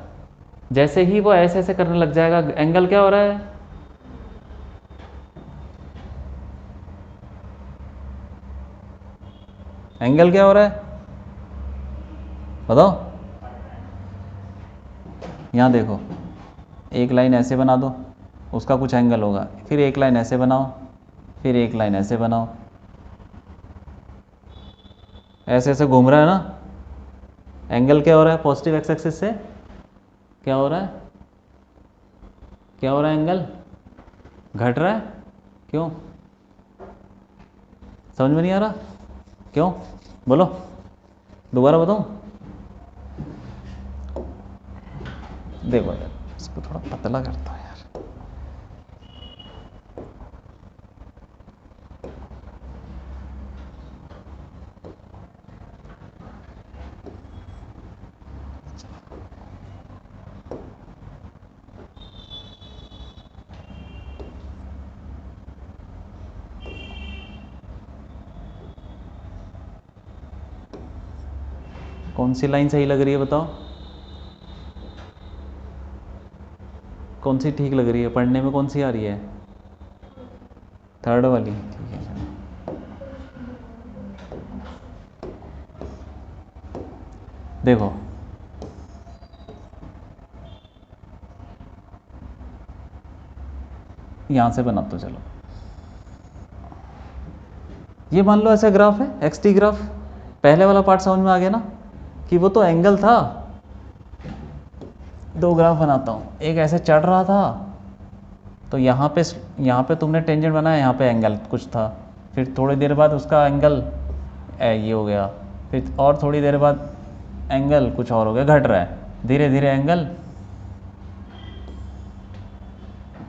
जैसे ही वो ऐसे ऐसे करने लग जाएगा, एंगल क्या हो रहा है? एंगल क्या हो रहा है बताओ? यहाँ देखो, एक लाइन ऐसे बना दो, उसका कुछ एंगल होगा, फिर एक लाइन ऐसे बनाओ, फिर एक लाइन ऐसे बनाओ, ऐसे ऐसे घूम रहा है ना। एंगल क्या हो रहा है पॉजिटिव एक्स एक्सिस से, क्या हो रहा है, क्या हो रहा है, एंगल घट रहा है। क्यों, समझ में नहीं आ रहा, क्यों, बोलो, दोबारा बताऊं। देखो यार, इसको थोड़ा पतला करता हूँ यार। कौन सी लाइन सही लग रही है बताओ, कौन सी ठीक लग रही है पढ़ने में, कौन सी आ रही है, थर्ड वाली, ठीक है। देखो यहाँ से बनाते हो, चलो ये मान लो ऐसा ग्राफ है, एक्स टी ग्राफ। पहले वाला पार्ट समझ में आ गया ना, कि वो तो एंगल था। दो ग्राफ बनाता हूँ, एक ऐसे चढ़ रहा था, तो यहाँ पे तुमने टेंजेंट बनाया, यहाँ पे एंगल कुछ था, फिर थोड़ी देर बाद उसका एंगल ये हो गया, फिर और थोड़ी देर बाद एंगल कुछ और हो गया, घट रहा है धीरे धीरे एंगल,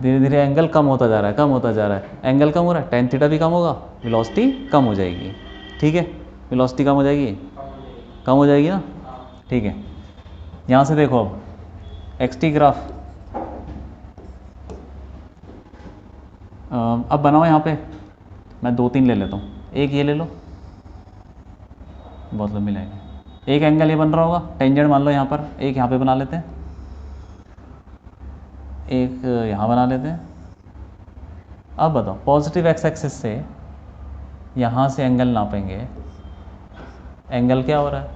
धीरे धीरे एंगल कम होता जा रहा है, कम होता जा रहा है, एंगल कम हो रहा है, टेन थीटा भी कम होगा, वेलोसिटी कम हो जाएगी। ठीक है, वेलोसिटी कम हो जाएगी, कम हो जाएगी ना, ठीक है। यहाँ से देखो अब एक्स टी ग्राफ अब बनाओ। यहाँ पे मैं 2-3 ले लेता हूँ, एक ये ले लो, बहुत लंबी लाइन है, एक एंगल ये बन रहा होगा, टेंजेंट मान लो यहाँ पर, एक यहाँ पे बना लेते हैं, एक यहाँ बना लेते हैं। अब बताओ पॉजिटिव एक्स एक्सिस से यहाँ से एंगल नापेंगे, एंगल क्या हो रहा है,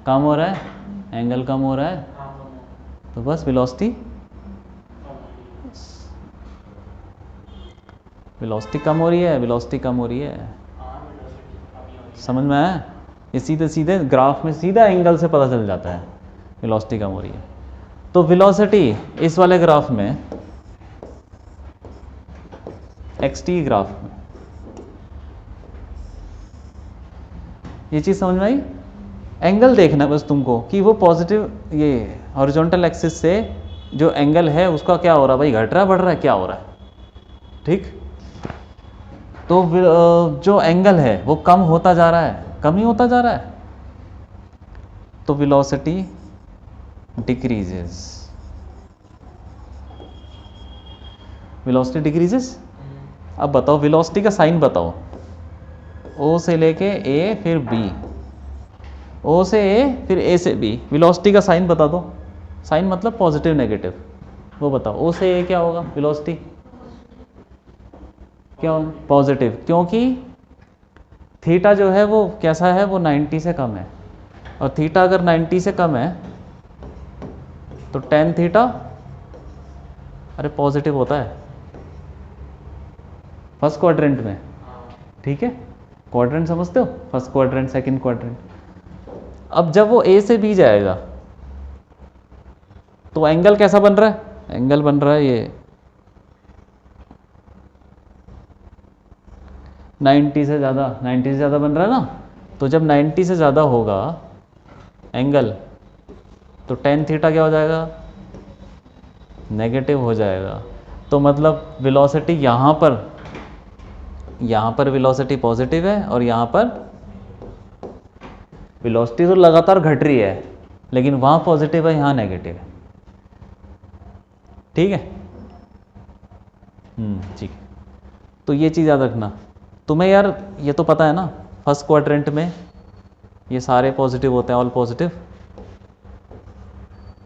कम हो रहा है, एंगल कम हो रहा है, तो बस वेलोसिटी कम हो रही है, वेलोसिटी कम हो रही है। समझ में आया, ये सीधे सीधे ग्राफ में सीधा एंगल से पता चल जाता है वेलोसिटी कम हो रही है। तो वेलोसिटी इस वाले ग्राफ में, एक्स टी ग्राफ में, ये चीज़ समझ में आई। एंगल देखना है बस तुमको कि वो पॉजिटिव, ये हॉरिजॉन्टल एक्सिस से जो एंगल है उसका क्या हो रहा है भाई, घट रहा है बढ़ रहा है, क्या हो रहा है। ठीक, तो जो एंगल है वो कम होता जा रहा है, कम ही होता जा रहा है, तो वेलोसिटी डिक्रीजेस, वेलोसिटी डिक्रीजेस। अब बताओ वेलोसिटी का साइन बताओ, ओ से लेके ए फिर बी, ओ से ए फिर ए से बी, वेलोसिटी का साइन बता दो। साइन मतलब पॉजिटिव नेगेटिव, वो बताओ। ओ से ए क्या होगा, वेलोसिटी क्या होगा, पॉजिटिव, क्योंकि थीटा जो है वो कैसा है, वो 90 से कम है, और थीटा अगर 90 से कम है तो टेन थीटा अरे पॉजिटिव होता है फर्स्ट क्वाड्रेंट में। ठीक है, क्वाड्रेंट समझते हो, फर्स्ट क्वाड्रेंट, सेकंड क्वाड्रेंट। अब जब वो ए से बी जाएगा तो एंगल कैसा बन रहा है, एंगल बन रहा है ये 90 से ज़्यादा, 90 से ज़्यादा बन रहा है ना। तो जब 90 से ज़्यादा होगा एंगल, तो टेन थीटा क्या हो जाएगा, नेगेटिव हो जाएगा। तो मतलब वेलोसिटी यहाँ पर वेलोसिटी पॉजिटिव है, और यहाँ पर वेलोसिटी तो लगातार घट रही है, लेकिन वहाँ पॉजिटिव है, यहाँ नेगेटिव है। ठीक है, ठीक है। तो ये चीज़ याद रखना। तुम्हें यार ये तो पता है ना, फर्स्ट क्वाड्रेंट में ये सारे पॉजिटिव होते हैं, ऑल पॉजिटिव,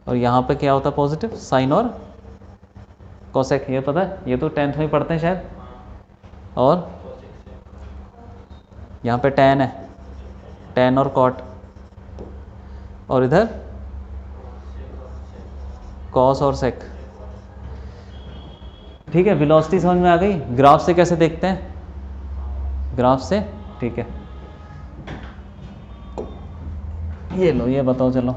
और यहाँ पे क्या होता है पॉजिटिव, साइन और कोसेक, ये पता है, ये तो 10th में पढ़ते हैं शायद। और यहाँ पे tan है, tan और cot, और इधर कॉस और सेक। ठीक है, वेलोसिटी समझ में आ गई। ग्राफ से कैसे देखते हैं? ग्राफ से, ठीक है। ये लो, ये बताओ चलो।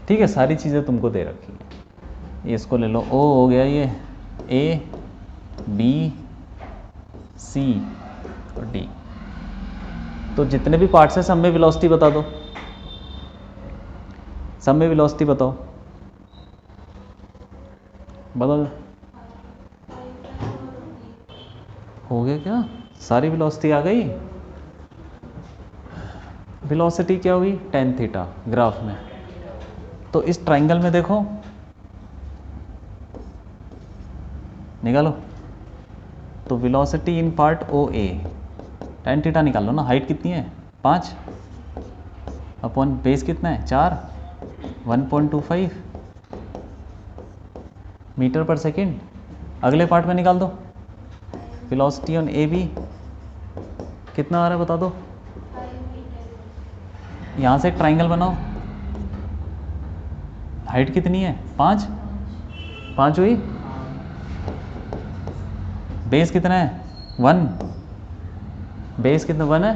ठीक है, सारी चीज़ें तुमको दे रखी है। इसको ले लो, ओ हो गया ये, ए बी सी और डी। तो जितने भी पार्ट्स हैं सब में वेलोसिटी बता दो, सब में वेलोसिटी बताओ, बताओ। हो गया क्या? सारी वेलोसिटी आ गई। वेलोसिटी क्या हुई? tan थीटा ग्राफ में। तो इस ट्रायंगल में देखो, निकालो। तो velocity in part O A, tan theta निकालो ना। हाइट कितनी है? 5 अपॉन बेस कितना है? 4, 1.25 मीटर पर सेकेंड। अगले पार्ट में निकाल दो। वेलोसिटी ऑन ए बी कितना आ रहा है बता दो। यहाँ से एक ट्रायंगल बनाओ। हाइट कितनी है? 5 हुई। बेस कितना है? 1। बेस कितना? 1 है।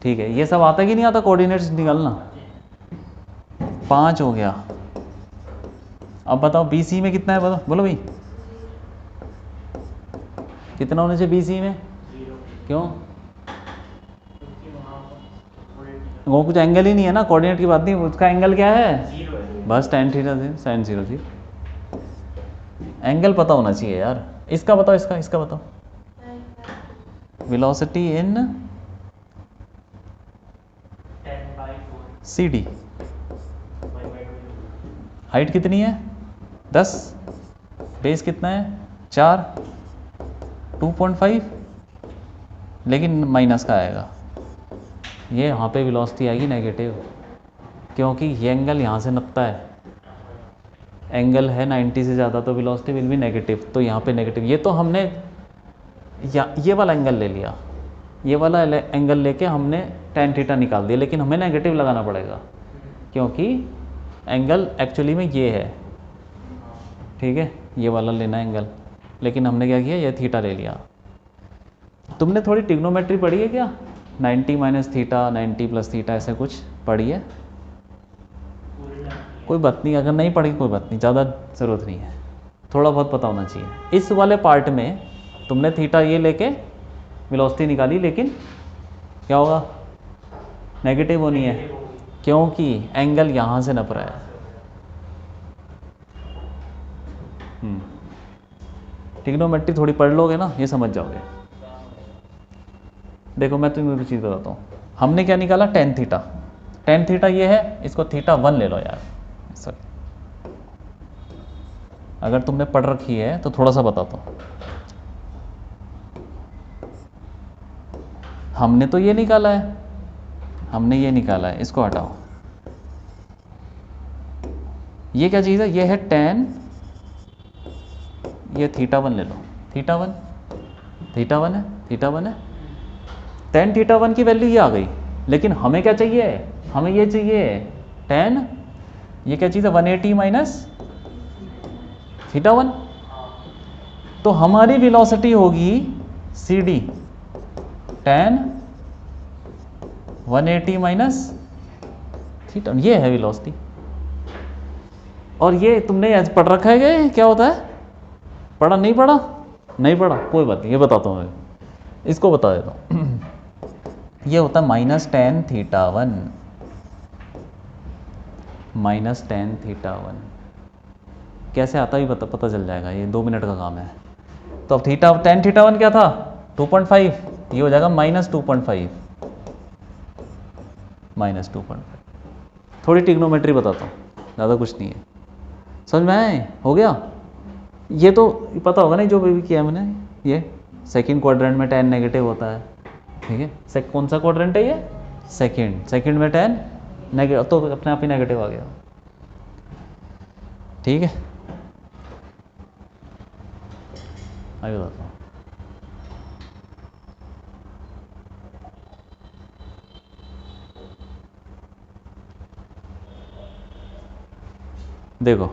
ठीक है, ये सब आता कि नहीं आता कोऑर्डिनेट्स निकालना? 5 हो गया। अब बताओ बी सी में कितना है, बताओ, बोलो भाई। कितना होना चाहिए बी सी में? 0। क्यों? क्योंकि वहाँ पर वो कुछ एंगल ही नहीं है ना, कोऑर्डिनेट की बात नहीं। उसका एंगल क्या है? 0 है। बस tan थीटा से sin 0 थी। एंगल पता होना चाहिए यार। इसका बताओ, इसका बताओ। Velocity in 10/4 C D. y/2। Height कितनी है? 10। बेस कितना है? 4, 2.5, लेकिन माइनस का आएगा। ये यहाँ पे वेलोसिटी आएगी नेगेटिव, क्योंकि ये एंगल यहाँ से नपता है। एंगल है 90 से ज़्यादा, तो वेलोसिटी विल बी नेगेटिव। तो यहाँ पे नेगेटिव। ये तो हमने ये वाला एंगल ले लिया, ये वाला एंगल लेके हमने tan थीटा निकाल दिया, लेकिन हमें नेगेटिव लगाना पड़ेगा क्योंकि एंगल एक्चुअली में ये है। ठीक है, ये वाला लेना एंगल, लेकिन हमने क्या किया? ये थीटा ले लिया। तुमने थोड़ी ट्रिग्नोमेट्री पढ़ी है क्या? 90 माइनस थीटा, 90 प्लस थीटा, ऐसे कुछ पढ़ी है? कोई बात नहीं, अगर नहीं पढ़ी कोई बात नहीं, ज़्यादा ज़रूरत नहीं है, थोड़ा बहुत पता होना चाहिए। इस वाले पार्ट में तुमने थीटा ये लेके वेलोसिटी निकाली, लेकिन क्या होगा? नेगेटिव होनी है, क्योंकि एंगल यहाँ से नप रहा है। ट्रिग्नोमेट्री थोड़ी पढ़ लोगे ना, ये समझ जाओगे। देखो मैं तुम्हें एक चीज़ बताता हूँ। हमने क्या निकाला? tan theta. tan थीटा ये है, इसको थीटा 1 ले लो यार। सॉरी, अगर तुमने पढ़ रखी है तो थोड़ा सा बताता हूँ। हमने तो ये निकाला है, हमने ये निकाला है, इसको हटाओ। ये क्या चीज़ है? ये है tan, ये थीटा 1 ले लो। थीटा 1 है, थीटा 1 है। tan थीटा 1 की वैल्यू ये आ गई, लेकिन हमें क्या चाहिए? हमें ये चाहिए tan, ये क्या चीज़ है? 180 माइनस थीटा 1। तो हमारी वेलोसिटी होगी C D tan 180 minus theta, ये है वेलोसिटी। और ये तुमने आज पढ़ रखा है क्या, ये क्या होता है? पढ़ा नहीं पढ़ा? नहीं पढ़ा, कोई बात नहीं, ये बताता हूँ मैं, इसको बता देता हूँ। ये होता है -tan θ1, -tan θ1 कैसे आता है पता चल जाएगा, ये 2 मिनट का काम है। तो अब tan θ1 क्या था? 2.5, ये हो जाएगा -2.5, -2.5। थोड़ी टिग्नोमेट्री बताता हूँ, ज़्यादा कुछ नहीं है, समझ में आए? हो गया? ये तो पता होगा नहीं जो भी किया मैंने, ये सेकंड क्वाड्रेंट में tan नेगेटिव होता है, ठीक है। कौन सा क्वाड्रेंट है ये? सेकंड में tan नेगेटिव, तो अपने आप ही नेगेटिव आ गया, ठीक है। आगे बताता हूँ। देखो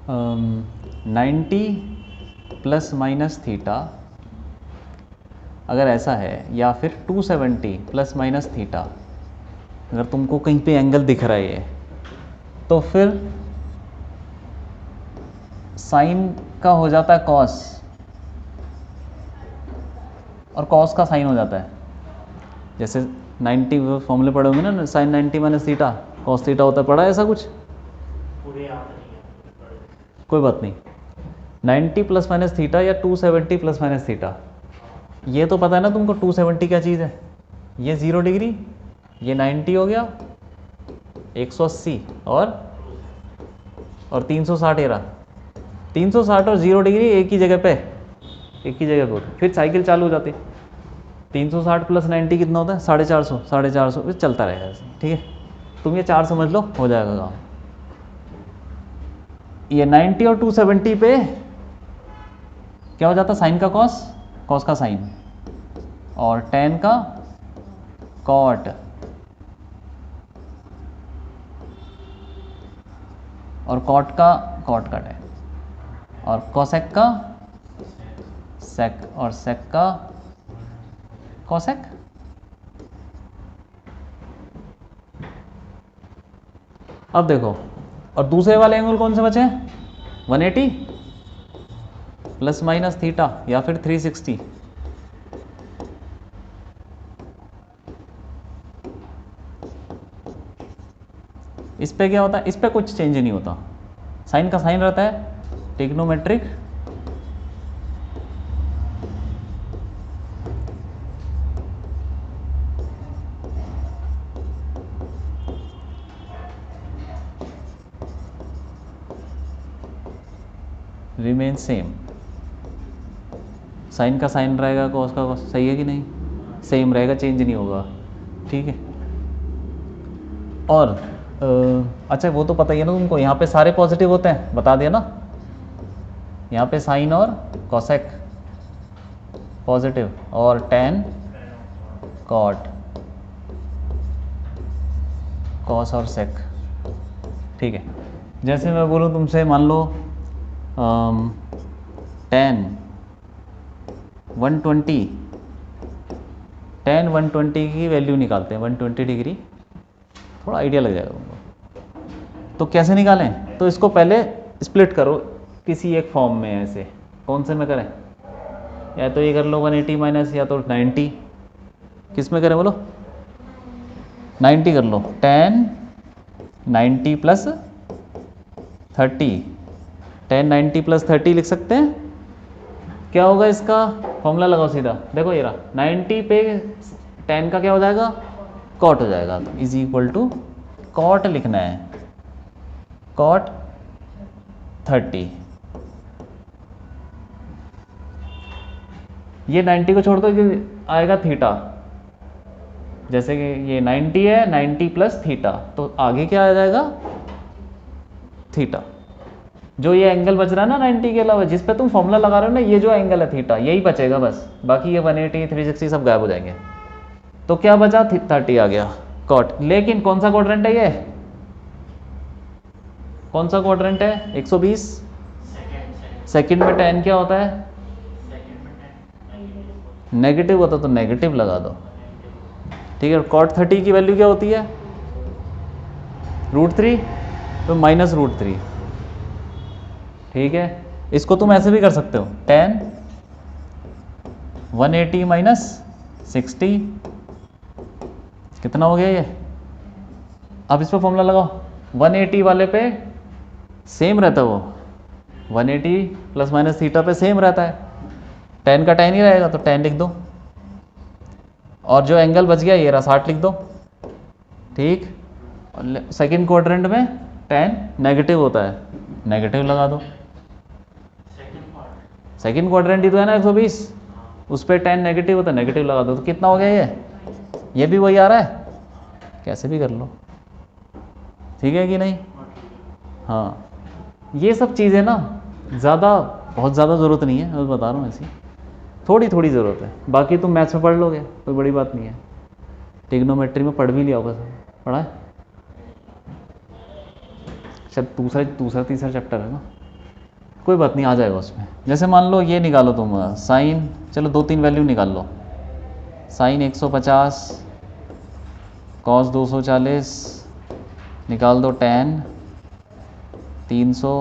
um, 90 प्लस माइनस थीटा अगर ऐसा है, या फिर 270 प्लस माइनस थीटा, अगर तुमको कहीं पे एंगल दिख रहा है ये, तो फिर साइन का हो जाता है कॉस, और कॉस का साइन हो जाता है। जैसे 90 फॉर्मूले पढ़े होंगे ना, sine 90 minus theta cos theta होता है, पढ़ा है ऐसा कुछ? पूरे याद नहीं है, कोई बात नहीं। 90 प्लस माइनस थीटा या 270 प्लस माइनस थीटा, ये तो पता है ना तुमको 270 क्या चीज़ है? ये 0 डिग्री, ये 90 हो गया, 180 और 360 एरा, 360 और 0 डिग्री एक ही जगह पे होती। फिर साइकिल चालू हो जाती। 360 प्लस 90 कितना होता है? 450, 450 फिर चलता रहेगा ऐसे, ठीक है। तुम ये 4 समझ लो, हो जाएगा काम। ये 90 और 270 पे क्या हो जाता है? साइन का कॉस, कॉस का साइन, और टेन का कॉट, और कॉट का टेन, और कोसेक का सेक, और सेक का कोसेक। अब देखो, और दूसरे वाले एंगल कौन से बचे? 180 प्लस माइनस थीटा या फिर 360। इस पे क्या होता है? इस पे कुछ चेंज नहीं होता, साइन का साइन रहता है, टिग्नोमेट्रिक रिमेन सेम। साइन का साइन रहेगा, कॉस का कॉस, सही है कि नहीं? सेम रहेगा, चेंज नहीं होगा, ठीक है। और अच्छा वो तो पता ही है ना तुमको, यहाँ पे सारे पॉजिटिव होते हैं, बता दिया ना। यहाँ पे साइन और कॉसेक पॉजिटिव, और टेन कॉट, कॉस और सेक, ठीक है। जैसे मैं बोलूँ तुमसे, मान लो टेन 120, टेन 120 की वैल्यू निकालते हैं, 120 डिग्री, थोड़ा आइडिया लग जाएगा तुमको। तो कैसे निकालें? तो इसको पहले स्प्लिट करो किसी एक फॉर्म में, ऐसे कौन से में करें? या तो ये कर लो 180 माइनस, या तो 90, किस में करें बोलो? 90 कर लो। टेन 90 प्लस 30, टेन 90 प्लस 30 लिख सकते हैं। क्या होगा इसका? फॉर्मूला लगाओ सीधा, देखो ये रहा, 90 पे टेन का क्या हो जाएगा? कॉट हो जाएगा, तो इज इक्वल टू कॉट लिखना है, कॉट 30। ये 90 को छोड़ दो, ये आएगा थीटा। जैसे कि ये 90 है, 90 प्लस थीटा, तो आगे क्या आ जाएगा? थीटा। जो ये एंगल बच रहा है ना 90 के अलावा, जिस पे तुम फॉर्मूला लगा रहे हो ना, ये जो एंगल है थीटा, यही बचेगा बस, बाकी ये 180, 360 सब गायब हो जाएंगे। तो क्या बचा? 30 आ गया कॉट। लेकिन कौन सा क्वाड्रेंट है ये? कौन सा क्वाड्रेंट है? 120। सेकंड सेकंड में tan क्या होता है? सेकंड में नेगेटिव होता तो नेगेटिव लगा दो। ठीक है, cot 30 की वैल्यू क्या होती है? √3, तो -√3। ठीक है, इसको तुम ऐसे भी कर सकते हो, tan 180 माइनस 60 कितना हो गया ये? अब इस पर फॉर्मूला लगाओ, 180 वाले पे सेम रहता है वो, 180 प्लस माइनस थीटा पे सेम रहता है, tan का tan ही रहेगा तो tan लिख दो, और जो एंगल बच गया ये रहा 60 लिख दो। ठीक, सेकंड क्वाड्रेंट में tan नेगेटिव होता है, नेगेटिव लगा दो। सेकंड क्वाड्रेंट ही तो है ना 120, उस पर tan नेगेटिव होता है, नेगेटिव लगा दो। तो कितना हो गया ये भी वही आ रहा है, कैसे भी कर लो। ठीक है कि नहीं? हाँ, ये सब चीज़ें ना बहुत ज़्यादा ज़रूरत नहीं है, मैं बता रहा हूँ, ऐसी थोड़ी थोड़ी ज़रूरत है, बाकी तुम मैथ्स में पढ़ लोगे, कोई बड़ी बात नहीं है। ट्रिग्नोमेट्री में पढ़ भी लिया होगा, सब पढ़ा है शायद, दूसरा तीसरा चैप्टर है ना, कोई बात नहीं, आ जाएगा उसमें। जैसे मान लो ये निकालो तुम साइन, चलो 2-3 वैल्यू निकाल लो, साइन 150, कॉस 240, निकाल दो tan 300,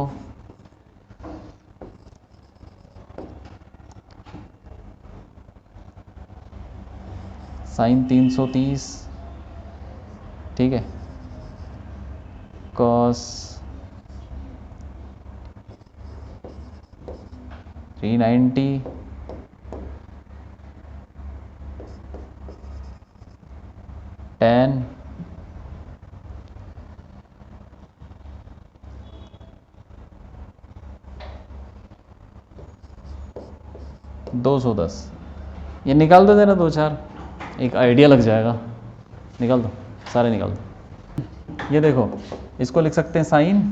साइन 330, ठीक है, कॉस 390, tan 210। ये निकाल दो देना 2-4, एक आइडिया लग जाएगा। निकाल दो, सारे निकाल दो। ये देखो, इसको लिख सकते हैं साइन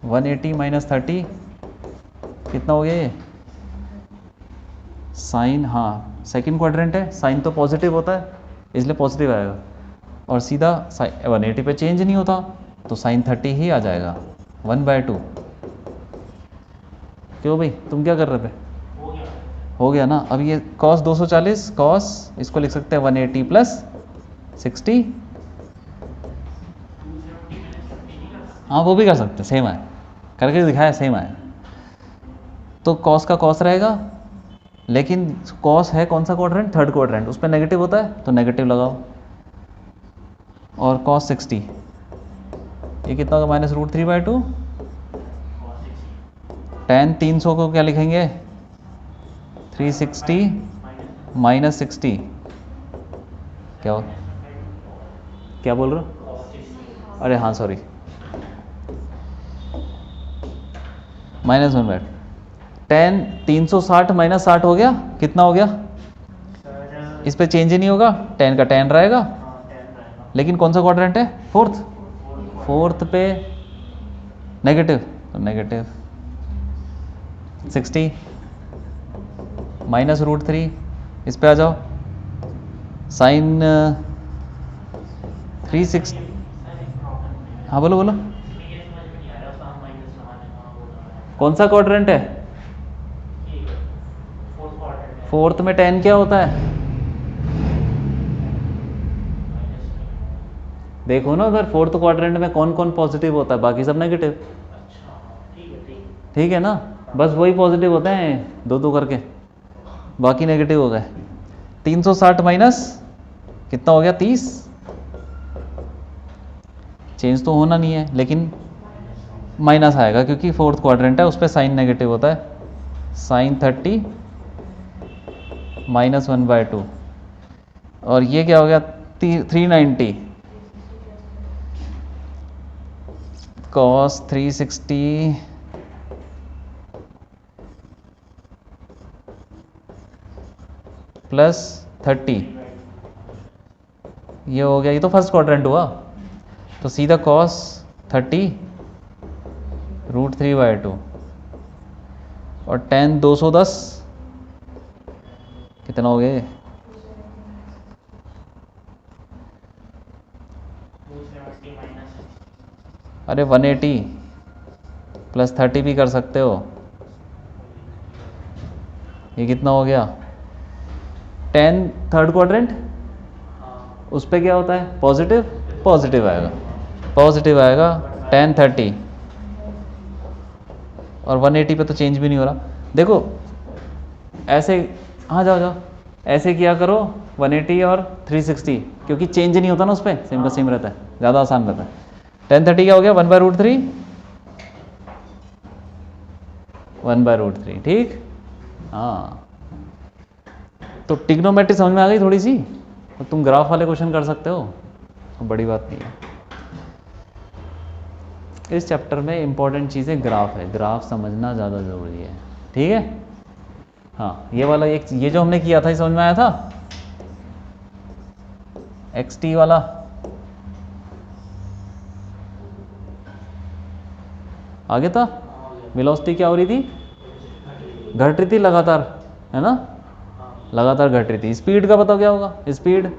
180 माइनस 30, कितना हो गया ये? साइन, हाँ सेकंड क्वाड्रेंट है, साइन तो पॉजिटिव होता है इसलिए पॉजिटिव आएगा, और सीधा 180 पे चेंज नहीं होता तो साइन 30 ही आ जाएगा, 1/2। क्यों भाई, तुम क्या कर रहे थे? हो गया ना। अब ये cos 240, cos इसको लिख सकते हैं 180 प्लस 60, हाँ वो भी कर सकते हैं, सेम आए, करके दिखाया सेम आए। तो cos का cos रहेगा, लेकिन cos है कौन सा क्वाड्रेंट? थर्ड क्वाड्रेंट, उस पर नेगेटिव होता है तो नेगेटिव लगाओ। और cos 60 ये कितना होगा? -√3/2। tan 300 को क्या लिखेंगे? 360 माइनस 60, क्या बोल रहे हो? अरे हाँ सॉरी, -1/2। tan 360 माइनस 60 हो गया, कितना हो गया? इस पे चेंज ही नहीं होगा, tan का tan रहेगा, लेकिन कौन सा क्वाड्रेंट है? फोर्थ पे नेगेटिव, तो नेगेटिव 60 -√3, इस पे आ जाओ, साइन 360, हाँ बोलो बोलो, कौन सा क्वाड्रेंट है? फोर्थ में tan क्या होता है? देखो ना उधर फोर्थ क्वाड्रेंट में कौन कौन पॉजिटिव होता है, बाकी सब नेगेटिव। ठीक है ना, बस वही पॉजिटिव होते हैं 2-2 करके, बाकी नेगेटिव हो गए। 360 माइनस कितना हो गया? 30, चेंज तो होना नहीं है लेकिन माइनस आएगा क्योंकि फोर्थ क्वाड्रेंट है, उस पर साइन नेगेटिव होता है। साइन 30 -1/2, और ये क्या हो गया? 390, cos 360 प्लस 30, ये हो गया, ये तो फर्स्ट क्वाड्रेंट हुआ, तो सीधा cos 30 √3/2, और tan 210 कितना हो गया? 270 माइनस अरे 180 प्लस 30 भी कर सकते हो। ये कितना हो गया 10 थर्ड क्वाड्रेंट, उस पर क्या होता है पॉजिटिव, पॉजिटिव आएगा, पॉजिटिव आएगा 10 30 और 180 पे तो चेंज भी नहीं हो रहा। देखो ऐसे, हाँ जाओ जाओ, ऐसे किया करो 180 और 360, क्योंकि चेंज नहीं होता ना उस पर, सेम का सेम रहता है, ज़्यादा आसान रहता है। 10 30 क्या हो गया 1/√3, 1/√3, ठीक। हाँ तो ट्रिग्नोमेट्री समझ में आ गई थोड़ी सी, तो तुम ग्राफ वाले क्वेश्चन कर सकते हो, बड़ी बात नहीं है। इस चैप्टर में इंपॉर्टेंट चीज़ें ग्राफ है, ग्राफ समझना ज़्यादा ज़रूरी है, ठीक है। हाँ ये वाला एक, ये जो हमने किया था ये समझ में आया था, XT वाला, आगे था। वेलोसिटी क्या हो रही थी, घट रही थी लगातार, है ना, लगातार घट रही थी। स्पीड का बताओ क्या होगा, स्पीड,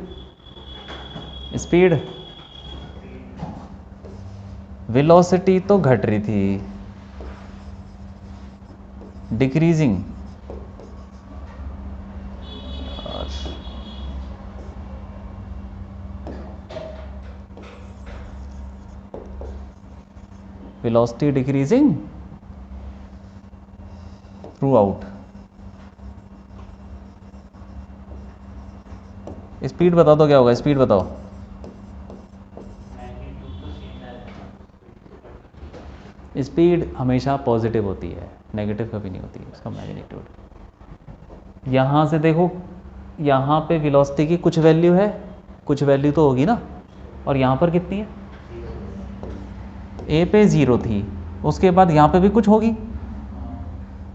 स्पीड वेलोसिटी तो घट रही थी, decreasing, velocity decreasing through out. Speed बता दो क्या होगा, स्पीड बताओ। स्पीड हमेशा पॉजिटिव होती है, नेगेटिव कभी नहीं होती है, उसका मैग्नीट्यूड। यहाँ से देखो, यहाँ पे वेलोसिटी की कुछ वैल्यू है, कुछ वैल्यू तो होगी ना, और यहाँ पर कितनी है, ए पे 0 थी, उसके बाद यहाँ पे भी कुछ होगी,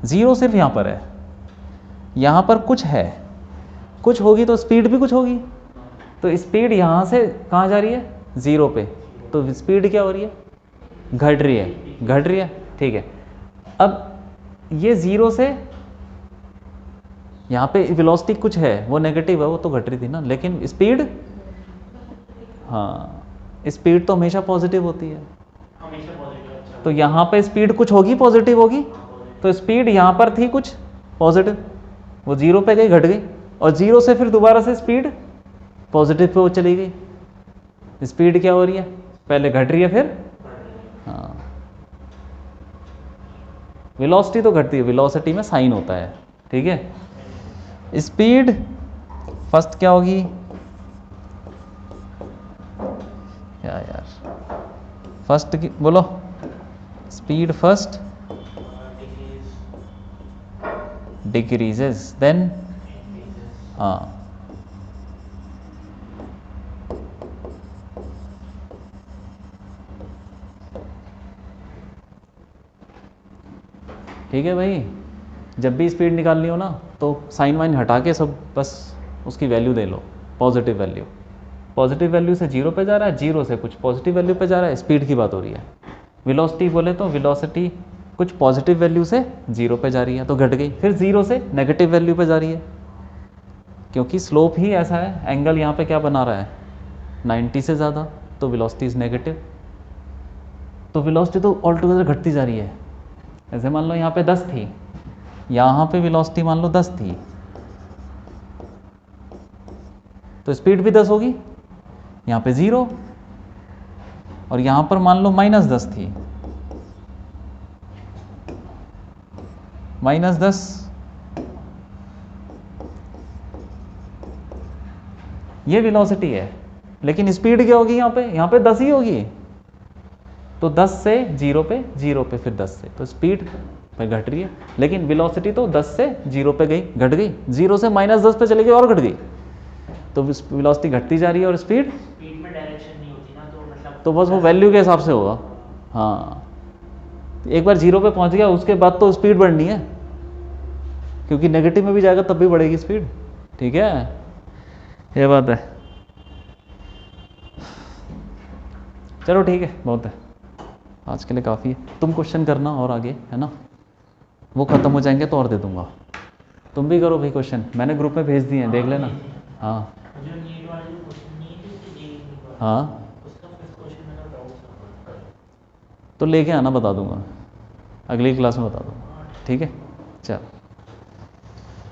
0 सिर्फ यहाँ पर है, यहाँ पर कुछ है, कुछ होगी तो स्पीड भी कुछ होगी। तो स्पीड यहाँ से कहाँ जा रही है 0 पे, तो स्पीड क्या हो रही है, घट रही है, घट रही है, ठीक है। अब ये 0 से यहाँ पे वेलोसिटी कुछ है, वो नेगेटिव है, वो तो घट रही थी ना, लेकिन स्पीड, हाँ स्पीड तो हमेशा पॉजिटिव होती है, तो यहाँ पे स्पीड कुछ होगी, पॉजिटिव होगी, तो स्पीड यहाँ पर थी कुछ पॉजिटिव, वो 0 पे गई, घट गई, और 0 से फिर दोबारा से स्पीड पॉजिटिव पे वो चली गई। स्पीड क्या हो रही है, पहले घट रही है फिर, हाँ वेलोसिटी तो घटती है, वेलोसिटी में साइन होता है, ठीक है। स्पीड फर्स्ट क्या होगी, क्या यार, फर्स्ट की बोलो, स्पीड फर्स्ट डिक्रीजेस देन, हाँ ठीक है भाई। जब भी स्पीड निकालनी हो ना तो साइन वाइन हटा के सब बस उसकी वैल्यू दे लो, पॉजिटिव वैल्यू, पॉजिटिव वैल्यू से 0 पे जा रहा है, 0 से कुछ पॉजिटिव वैल्यू पे जा रहा है, स्पीड की बात हो रही है। वेलोसिटी बोले तो वेलोसिटी कुछ पॉजिटिव वैल्यू से 0 पे जा रही है तो घट गई, फिर 0 से नेगेटिव वैल्यू पे जा रही है, क्योंकि स्लोप ही ऐसा है, एंगल यहाँ पे क्या बना रहा है 90 से ज़्यादा, तो वेलोसिटी इज़ नेगेटिव, तो वेलोसिटी तो ऑल टुगेदर घटती जा रही है। ऐसे मान लो यहाँ पे 10 थी, यहाँ पे वेलोसिटी मान लो 10 थी, तो स्पीड भी 10 होगी, यहाँ पे 0, और यहाँ पर मान लो -10 थी, -10, ये वेलोसिटी है, लेकिन स्पीड क्या होगी यहाँ पे 10 ही होगी, तो 10 से 0 पे, 0 पे फिर 10 से, तो स्पीड पे घट रही है, लेकिन वेलोसिटी तो 10 से 0 पे गई, घट गई, 0 से -10 पे चली गई और घट गई, तो वेलोसिटी घटती जा रही है और स्पीड में डायरेक्शन नहीं होती ना, तो मतलब तो बस वो वैल्यू के हिसाब से होगा। हाँ एक बार 0 पे पहुंच गया उसके बाद तो स्पीड बढ़नी है, क्योंकि नेगेटिव में भी जाएगा तब भी बढ़ेगी स्पीड, ठीक है, ये बात है। चलो ठीक है, बहुत है आज के लिए, काफ़ी है। तुम क्वेश्चन करना और आगे, है ना, वो ख़त्म हो जाएंगे तो और दे दूंगा। तुम भी करो भाई क्वेश्चन, मैंने ग्रुप में भेज दिए हैं, देख लेना। हाँ जो नीट वाले जो क्वेश्चन नहीं थे, हाँ उसका फर्स्ट क्वेश्चन में तो डाउट था। तो लेके आना, बता दूंगा, अगली क्लास में बता दूंगा। ठीक है, चल।